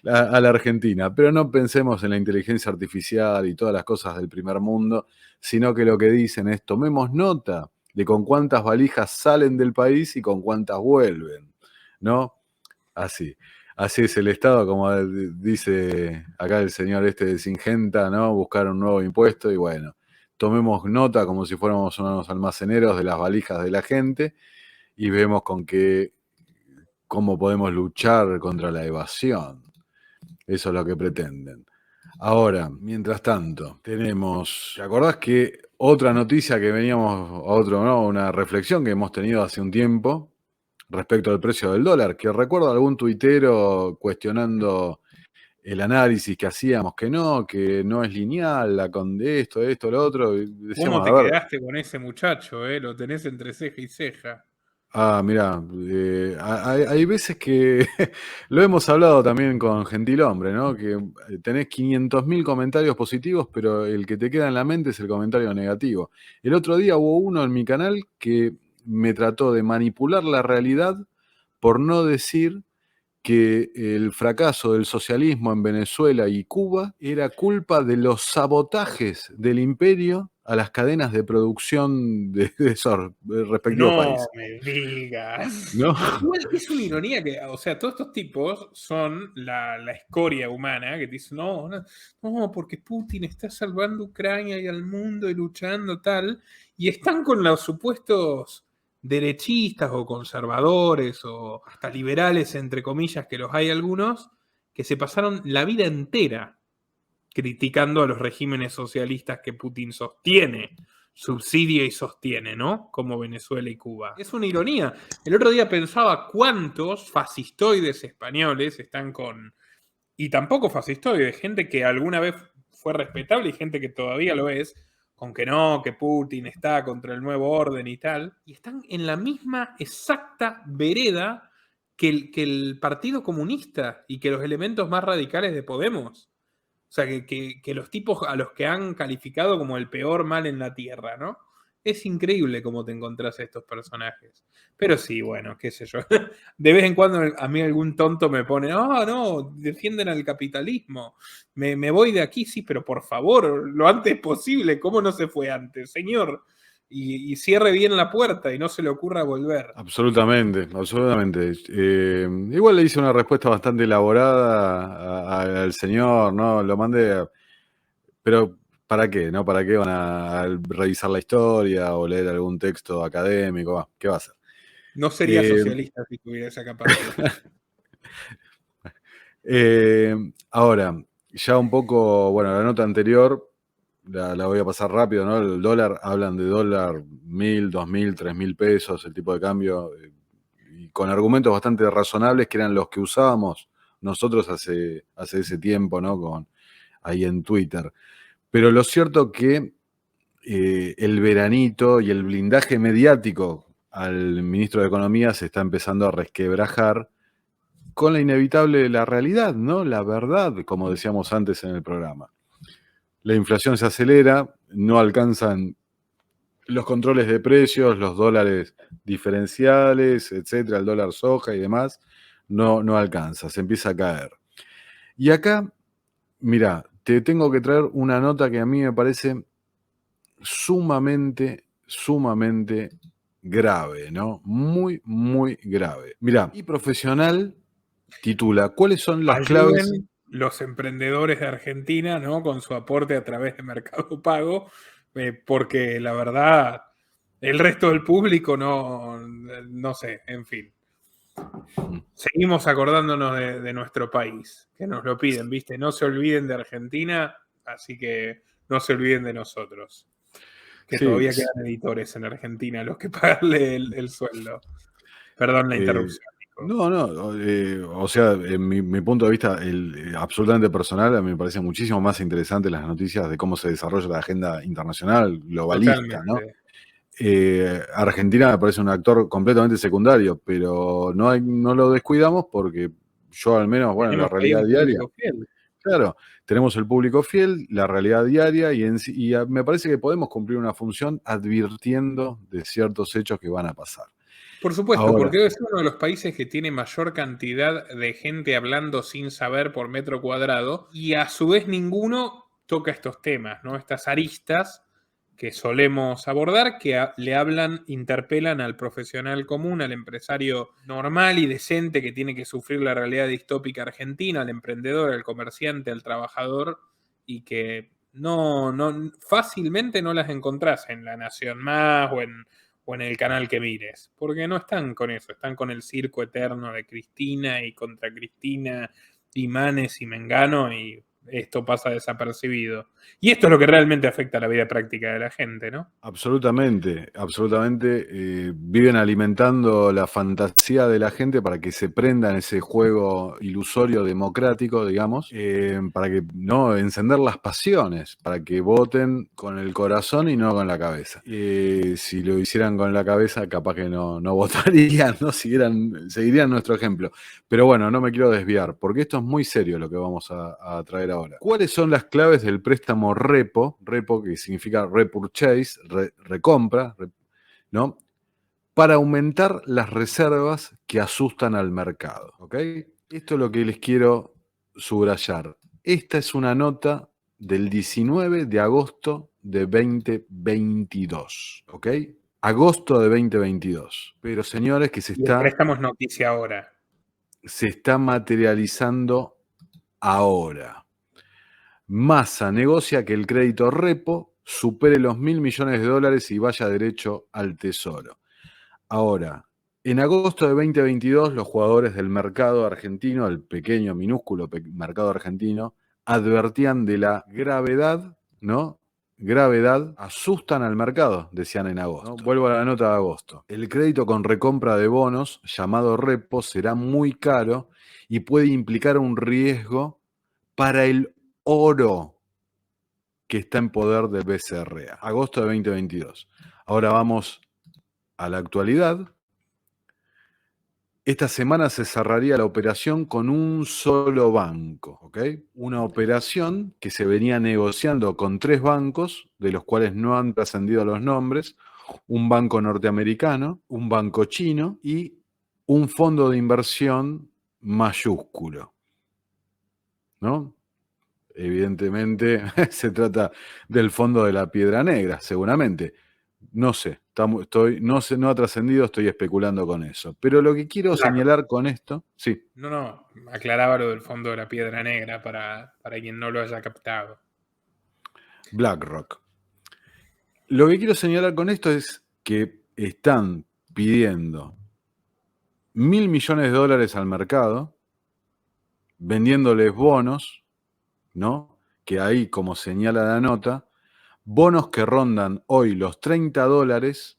a la Argentina, pero no pensemos en la inteligencia artificial y todas las cosas del primer mundo, sino que lo que dicen es tomemos nota de con cuántas valijas salen del país y con cuántas vuelven, ¿no? Así. Así es el Estado, como dice acá el señor este de Singenta, ¿no? Buscar un nuevo impuesto y bueno, tomemos nota como si fuéramos unos almaceneros de las valijas de la gente y vemos cómo podemos luchar contra la evasión. Eso es lo que pretenden. Ahora, mientras tanto, tenemos, ¿te acordás que otra noticia que veníamos, ¿no? Una reflexión que hemos tenido hace un tiempo respecto al precio del dólar, que recuerdo algún tuitero cuestionando el análisis que hacíamos, que no es lineal, de esto, lo otro. Y ¿Cómo decíamos, a te ver, quedaste con ese muchacho, Lo tenés entre ceja y ceja. mirá, hay veces que lo hemos hablado también con Gentilhombre, ¿no? Que tenés 500.000 comentarios positivos, pero el que te queda en la mente es el comentario negativo. El otro día hubo uno en mi canal que me trató de manipular la realidad por no decir que el fracaso del socialismo en Venezuela y Cuba era culpa de los sabotajes del imperio a las cadenas de producción de esos respectivos No países. me digas. ¿No? Igual es una ironía que, o sea, todos estos tipos son la escoria humana que te dicen, no, porque Putin está salvando Ucrania y al mundo y luchando tal, y están con los supuestos derechistas o conservadores o hasta liberales, entre comillas, que los hay algunos, que se pasaron la vida entera criticando a los regímenes socialistas que Putin sostiene, subsidia y sostiene, ¿no? Como Venezuela y Cuba. Es una ironía. El otro día pensaba cuántos fascistoides españoles están con... Y tampoco fascistoides, gente que alguna vez fue respetable y gente que todavía lo es, con que no, que Putin está contra el nuevo orden y tal, y están en la misma exacta vereda que el Partido Comunista y que los elementos más radicales de Podemos. O sea, que los tipos a los que han calificado como el peor mal en la Tierra, ¿no? Es increíble cómo te encontrás a estos personajes. Pero sí, bueno, qué sé yo. De vez en cuando a mí algún tonto me pone, no, defienden al capitalismo. Me voy de aquí, sí, pero por favor, lo antes posible. ¿Cómo no se fue antes, señor? Y cierre bien la puerta y no se le ocurra volver. Absolutamente, absolutamente. Igual le hice una respuesta bastante elaborada al señor, ¿no? Lo mandé, pero ¿para qué? ¿No? ¿Para qué van a revisar la historia o leer algún texto académico? ¿Qué va a hacer? No sería socialista si tuviera esa capacidad. Ahora, ya un poco, bueno, la nota anterior la voy a pasar rápido, ¿no? El dólar, hablan de dólar 1.000, 2.000, 3.000 pesos, el tipo de cambio, y con argumentos bastante razonables que eran los que usábamos nosotros hace ese tiempo, ¿no? Ahí en Twitter. Pero lo cierto que el veranito y el blindaje mediático al ministro de Economía se está empezando a resquebrajar con la inevitable la realidad, ¿no? La verdad, como decíamos antes en el programa. La inflación se acelera, no alcanzan los controles de precios, los dólares diferenciales, etcétera, el dólar soja y demás, no alcanza, se empieza a caer. Y acá, mira, te tengo que traer una nota que a mí me parece sumamente grave, ¿no? Muy, muy grave. Mira, y profesional titula, ¿cuáles son las claves? Ayuden los emprendedores de Argentina, ¿no? Con su aporte a través de Mercado Pago, porque la verdad, el resto del público no sé, en fin. Seguimos acordándonos de nuestro país, que nos lo piden, ¿viste? No se olviden de Argentina, así que no se olviden de nosotros. Que Sí, todavía quedan editores en Argentina a los que pagarle el sueldo. Perdón la interrupción. no, o sea, en mi punto de vista absolutamente personal, a mí me parece muchísimo más interesante las noticias de cómo se desarrolla la agenda internacional globalista, ¿no? Totalmente. Argentina me parece un actor completamente secundario, pero no lo descuidamos porque yo al menos, bueno, en la Tenemos ahí realidad un diaria, público fiel. Claro, tenemos el público fiel, la realidad diaria y me parece que podemos cumplir una función advirtiendo de ciertos hechos que van a pasar. Por supuesto, Ahora, porque es uno de los países que tiene mayor cantidad de gente hablando sin saber por metro cuadrado y a su vez ninguno toca estos temas, ¿no? Estas aristas que solemos abordar, que le hablan, interpelan al profesional común, al empresario normal y decente que tiene que sufrir la realidad distópica argentina, al emprendedor, al comerciante, al trabajador, y que no fácilmente no las encontrás en La Nación Más o en el canal que mires, porque no están con eso, están con el circo eterno de Cristina y contra Cristina, y Manes y Mengano, y esto pasa desapercibido. Y esto es lo que realmente afecta a la vida práctica de la gente, ¿no? absolutamente, absolutamente. Viven alimentando la fantasía de la gente para que se prenda en ese juego ilusorio democrático, digamos, para que no encender las pasiones, para que voten con el corazón y no con la cabeza. Si lo hicieran con la cabeza, capaz que no votarían, no seguirían nuestro ejemplo. Pero bueno, no me quiero desviar, porque esto es muy serio lo que vamos a traer ahora. ¿Cuáles son las claves del préstamo repo? Repo, que significa repurchase, recompra, ¿no? Para aumentar las reservas que asustan al mercado, ¿ok? Esto es lo que les quiero subrayar. Esta es una nota del 19 de agosto de 2022, ¿ok? Agosto de 2022. Pero señores, que Y el préstamo es noticia ahora. se está materializando ahora. Massa negocia que el crédito repo supere los $1.000 millones y vaya derecho al tesoro. Ahora, en agosto de 2022, los jugadores del mercado argentino, el pequeño, minúsculo mercado argentino, advertían de la gravedad, ¿no? Gravedad, asustan al mercado, decían en agosto. ¿No? Vuelvo a la nota de agosto. El crédito con recompra de bonos, llamado repo, será muy caro y puede implicar un riesgo para el oro que está en poder del BCRA. Agosto de 2022. Ahora vamos a la actualidad. Esta semana se cerraría la operación con un solo banco, ¿ok? Una operación que se venía negociando con 3 bancos, de los cuales no han trascendido los nombres, un banco norteamericano, un banco chino y un fondo de inversión mayúsculo, ¿no? Evidentemente se trata del fondo de la Piedra Negra, seguramente. No sé, no ha trascendido, estoy especulando con eso. Pero lo que quiero señalar con esto, sí. No, aclaraba lo del fondo de la Piedra Negra para quien no lo haya captado. BlackRock. Lo que quiero señalar con esto es que están pidiendo $1.000 millones al mercado, vendiéndoles bonos, ¿no? Que ahí, como señala la nota, bonos que rondan hoy los $30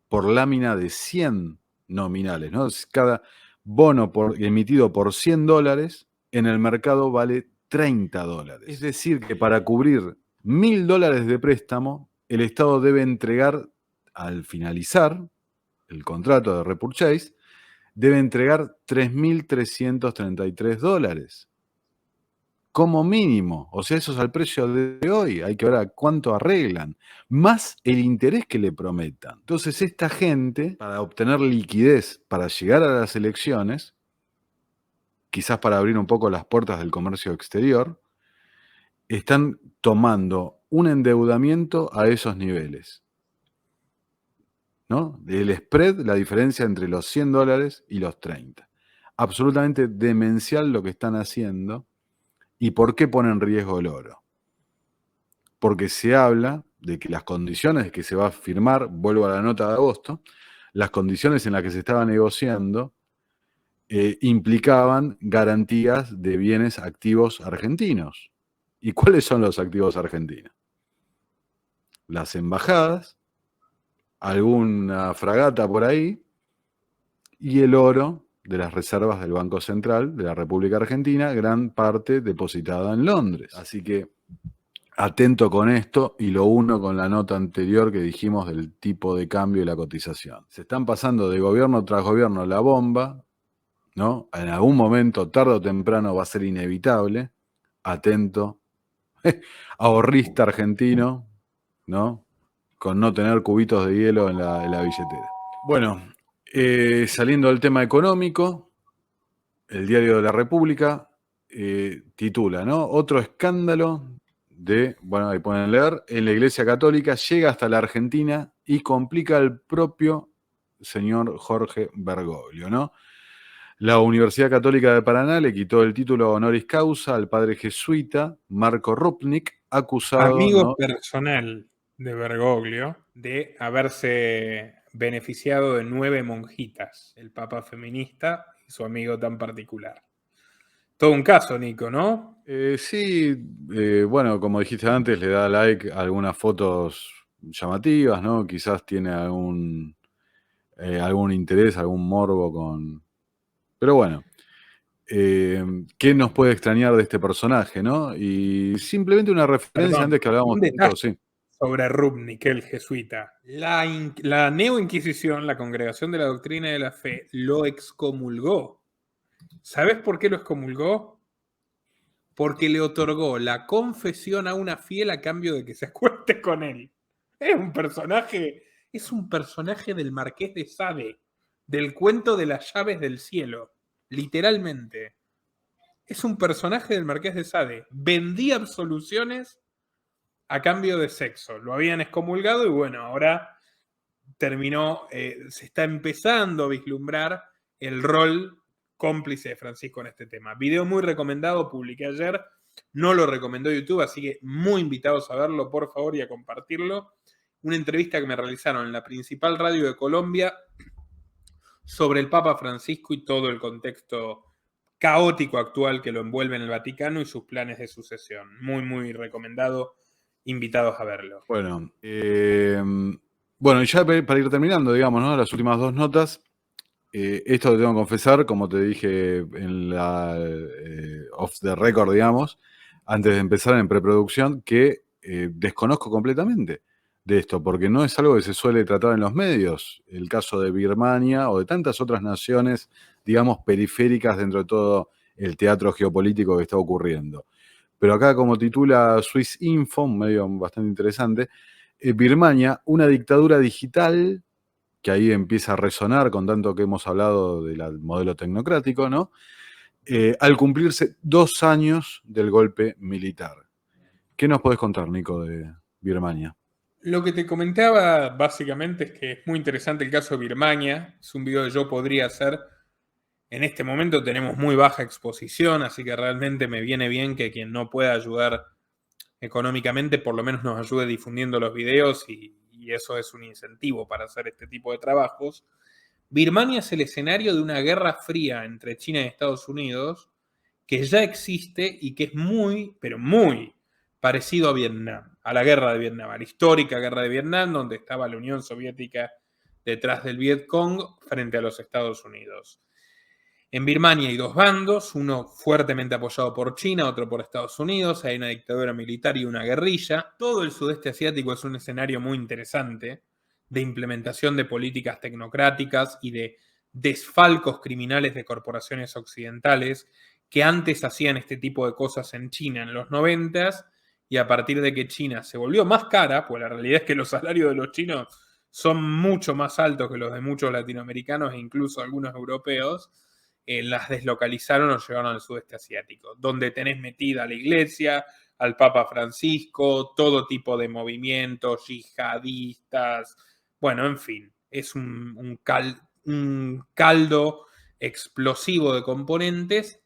por lámina de 100 nominales, ¿no? Cada bono emitido por $100 en el mercado vale $30. Es decir, que para cubrir $1.000 de préstamo, el Estado debe entregar, al finalizar el contrato de repurchase, debe entregar $3.333. Como mínimo, o sea, eso es al precio de hoy, hay que ver a cuánto arreglan, más el interés que le prometan. Entonces esta gente, para obtener liquidez, para llegar a las elecciones, quizás para abrir un poco las puertas del comercio exterior, están tomando un endeudamiento a esos niveles, ¿no? El spread, la diferencia entre los $100 y los 30. Absolutamente demencial lo que están haciendo. ¿Y por qué pone en riesgo el oro? Porque se habla de que las condiciones que se va a firmar, vuelvo a la nota de agosto, las condiciones en las que se estaba negociando implicaban garantías de bienes activos argentinos. ¿Y cuáles son los activos argentinos? Las embajadas, alguna fragata por ahí y el oro de las reservas del Banco Central de la República Argentina, gran parte depositada en Londres. Así que atento con esto y lo uno con la nota anterior que dijimos del tipo de cambio y la cotización. Se están pasando de gobierno tras gobierno la bomba, ¿no? En algún momento, tarde o temprano, va a ser inevitable. atento, ahorrista argentino, ¿no? Con no tener cubitos de hielo en la billetera. Bueno, saliendo del tema económico, el Diario de la República titula, ¿no? Otro escándalo bueno, ahí pueden leer, en la Iglesia Católica llega hasta la Argentina y complica al propio señor Jorge Bergoglio, ¿no? La Universidad Católica de Paraná le quitó el título honoris causa al padre jesuita Marco Rupnik, acusado, Amigo ¿no? personal de Bergoglio de haberse beneficiado de 9 monjitas, el papa feminista y su amigo tan particular. Todo un caso, Nico, ¿no? Sí, bueno, como dijiste antes, le da like a algunas fotos llamativas, ¿no? Quizás tiene algún interés, algún morbo con... Pero bueno, ¿qué nos puede extrañar de este personaje, no? Y simplemente una referencia Perdón, antes que hablábamos un de esto, detalle sí. sobre Rubnik, el jesuita. La Neo-Inquisición, la Congregación de la Doctrina de la Fe, lo excomulgó. ¿Sabes por qué lo excomulgó? Porque le otorgó la confesión a una fiel a cambio de que se acueste con él. Es un personaje del Marqués de Sade, del cuento de las llaves del cielo, literalmente. Es un personaje del Marqués de Sade. Vendía absoluciones a cambio de sexo. Lo habían excomulgado y bueno, ahora se está empezando a vislumbrar el rol cómplice de Francisco en este tema. Video muy recomendado, publiqué ayer, no lo recomendó YouTube, así que muy invitados a verlo, por favor, y a compartirlo. Una entrevista que me realizaron en la principal radio de Colombia sobre el Papa Francisco y todo el contexto caótico actual que lo envuelve en el Vaticano y sus planes de sucesión. Muy, muy recomendado, invitados a verlo. Bueno, bueno, y ya para ir terminando, digamos, ¿no? Las últimas dos notas. Esto te tengo que confesar, como te dije en la off the record, digamos, antes de empezar en preproducción, que desconozco completamente de esto, porque no es algo que se suele tratar en los medios. El caso de Birmania o de tantas otras naciones, digamos, periféricas dentro de todo el teatro geopolítico que está ocurriendo. Pero acá, como titula Swiss Info, un medio bastante interesante, Birmania, una dictadura digital, que ahí empieza a resonar con tanto que hemos hablado del modelo tecnocrático, ¿no? Al cumplirse 2 años del golpe militar. ¿Qué nos podés contar, Nico, de Birmania? Lo que te comentaba básicamente es que es muy interesante el caso de Birmania. Es un video que yo podría hacer. En este momento tenemos muy baja exposición, así que realmente me viene bien que quien no pueda ayudar económicamente por lo menos nos ayude difundiendo los videos y eso es un incentivo para hacer este tipo de trabajos. Birmania es el escenario de una guerra fría entre China y Estados Unidos que ya existe y que es muy, pero muy parecido a Vietnam, a la guerra de Vietnam, a la histórica guerra de Vietnam, donde estaba la Unión Soviética detrás del Vietcong frente a los Estados Unidos. En Birmania hay dos bandos, uno fuertemente apoyado por China, otro por Estados Unidos, hay una dictadura militar y una guerrilla. Todo el sudeste asiático es un escenario muy interesante de implementación de políticas tecnocráticas y de desfalcos criminales de corporaciones occidentales que antes hacían este tipo de cosas en China en los 90s y a partir de que China se volvió más cara, pues la realidad es que los salarios de los chinos son mucho más altos que los de muchos latinoamericanos e incluso algunos europeos, las deslocalizaron o llevaron al sudeste asiático, donde tenés metida a la iglesia, al Papa Francisco, todo tipo de movimientos yihadistas, bueno, en fin, es un caldo explosivo de componentes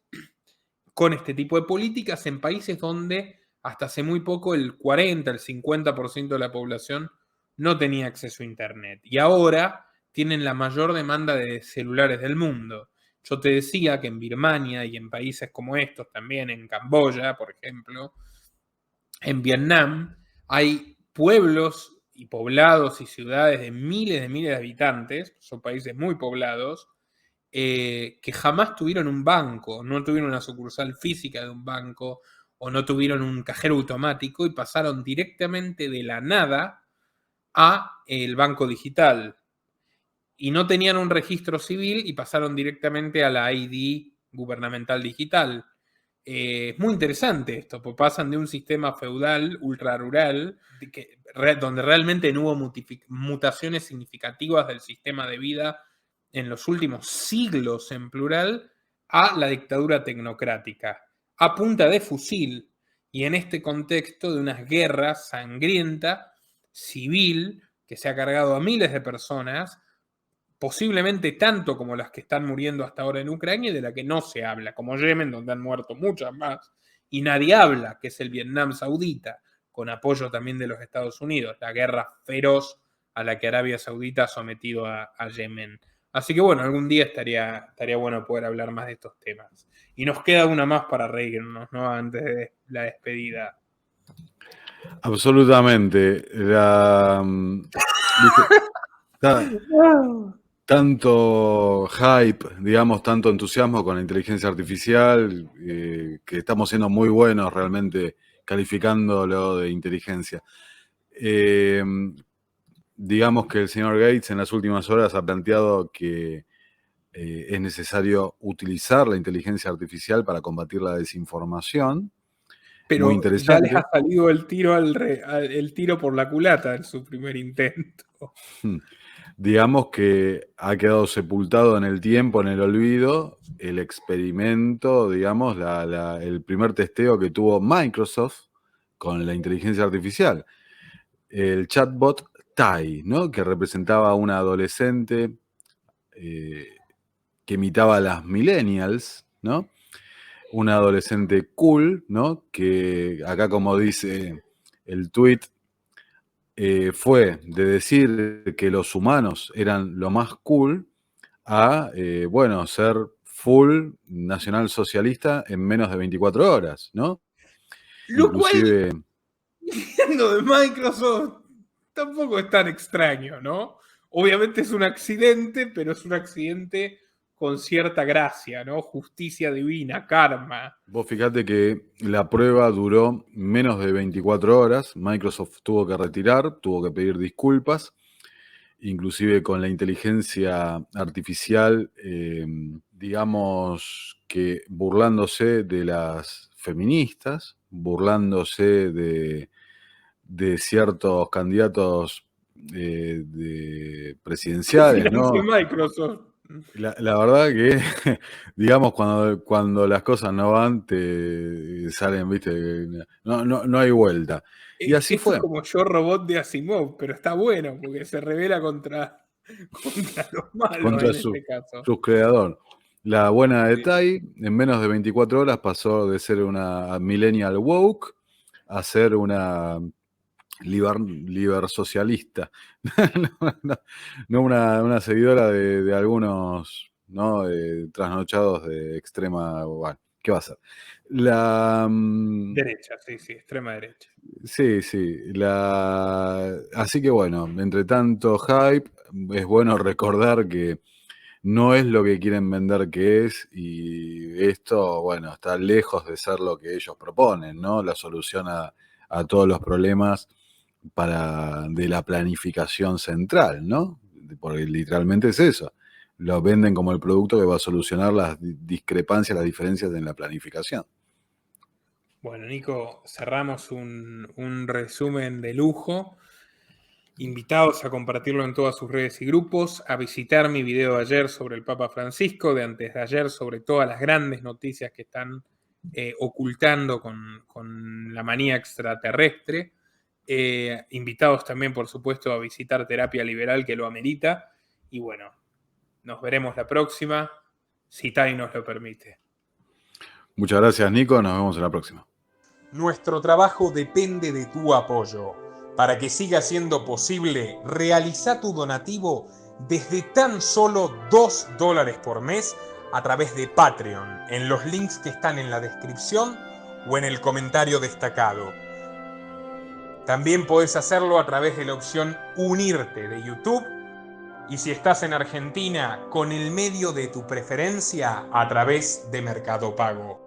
con este tipo de políticas en países donde hasta hace muy poco el 40, el 50% de la población no tenía acceso a Internet. Y ahora tienen la mayor demanda de celulares del mundo. Yo te decía que en Birmania y en países como estos, también en Camboya, por ejemplo, en Vietnam, hay pueblos y poblados y ciudades de miles de habitantes, son países muy poblados, que jamás tuvieron un banco, no tuvieron una sucursal física de un banco o no tuvieron un cajero automático y pasaron directamente de la nada a el banco digital. Y no tenían un registro civil y pasaron directamente a la ID gubernamental digital. Es muy interesante esto, porque pasan de un sistema feudal, ultra rural, donde realmente no hubo mutaciones significativas del sistema de vida en los últimos siglos en plural, a la dictadura tecnocrática, a punta de fusil, y en este contexto de una guerra sangrienta, civil, que se ha cargado a miles de personas, posiblemente tanto como las que están muriendo hasta ahora en Ucrania y de la que no se habla, como Yemen, donde han muerto muchas más, y nadie habla, que es el Vietnam Saudita, con apoyo también de los Estados Unidos, la guerra feroz a la que Arabia Saudita ha sometido a Yemen. Así que bueno, algún día estaría bueno poder hablar más de estos temas. Y nos queda una más para reírnos, ¿no? Antes de la despedida. Absolutamente. Tanto hype, digamos, tanto entusiasmo con la inteligencia artificial, que estamos siendo muy buenos realmente calificándolo de inteligencia. Digamos que el señor Gates en las últimas horas ha planteado que es necesario utilizar la inteligencia artificial para combatir la desinformación. Pero Muy ya les interesante. ha salido el tiro, el tiro por la culata en su primer intento. Digamos que ha quedado sepultado en el tiempo, en el olvido, el experimento, digamos, el primer testeo que tuvo Microsoft con la inteligencia artificial. El chatbot Tai, ¿no? Que representaba a una adolescente que imitaba a las millennials, ¿no? Una adolescente cool, ¿no? Que acá, como dice el tweet, fue de decir que los humanos eran lo más cool a, bueno, ser full nacionalsocialista en menos de 24 horas, ¿no? Lo Inclusive... cual, siendo de Microsoft, tampoco es tan extraño, ¿no? Obviamente es un accidente, pero es un accidente con cierta gracia, ¿no? Justicia divina, karma. Vos fijate que la prueba duró menos de 24 horas, Microsoft tuvo que retirar, tuvo que pedir disculpas, inclusive con la inteligencia artificial, digamos que burlándose de las feministas, burlándose de ciertos candidatos presidenciales, ¿no? Microsoft. La verdad que, digamos, cuando las cosas no van, te salen, viste, no hay vuelta. Y así Esto es fue. como Yo Robot de Asimov, pero está bueno porque se revela contra los malos Contra en este caso. su creador. La buena de Tai, en menos de 24 horas pasó de ser una millennial woke a ser una liber socialista. No una seguidora de algunos, ¿no? Trasnochados de extrema. Bueno, ¿qué va a ser? Derecha, sí, extrema derecha. Sí. Así que bueno, entre tanto hype, es bueno recordar que no es lo que quieren vender que es, y esto, bueno, está lejos de ser lo que ellos proponen, ¿no? La solución a todos los problemas de la planificación central, ¿no? Porque literalmente es eso. Lo venden como el producto que va a solucionar las discrepancias, las diferencias en la planificación. Bueno, Nico, cerramos un resumen de lujo. Invitados a compartirlo en todas sus redes y grupos, a visitar mi video de ayer sobre el Papa Francisco, de antes de ayer sobre todas las grandes noticias que están ocultando con la manía extraterrestre. Invitados también, por supuesto, a visitar Terapia Liberal, que lo amerita. Y bueno, nos veremos la próxima, si Tai nos lo permite. Muchas gracias, Nico. Nos vemos en la próxima. Nuestro trabajo depende de tu apoyo. Para que siga siendo posible, realiza tu donativo desde tan solo $2 por mes a través de Patreon, en los links que están en la descripción o en el comentario destacado. También podés hacerlo a través de la opción Unirte de YouTube, y si estás en Argentina, con el medio de tu preferencia a través de Mercado Pago.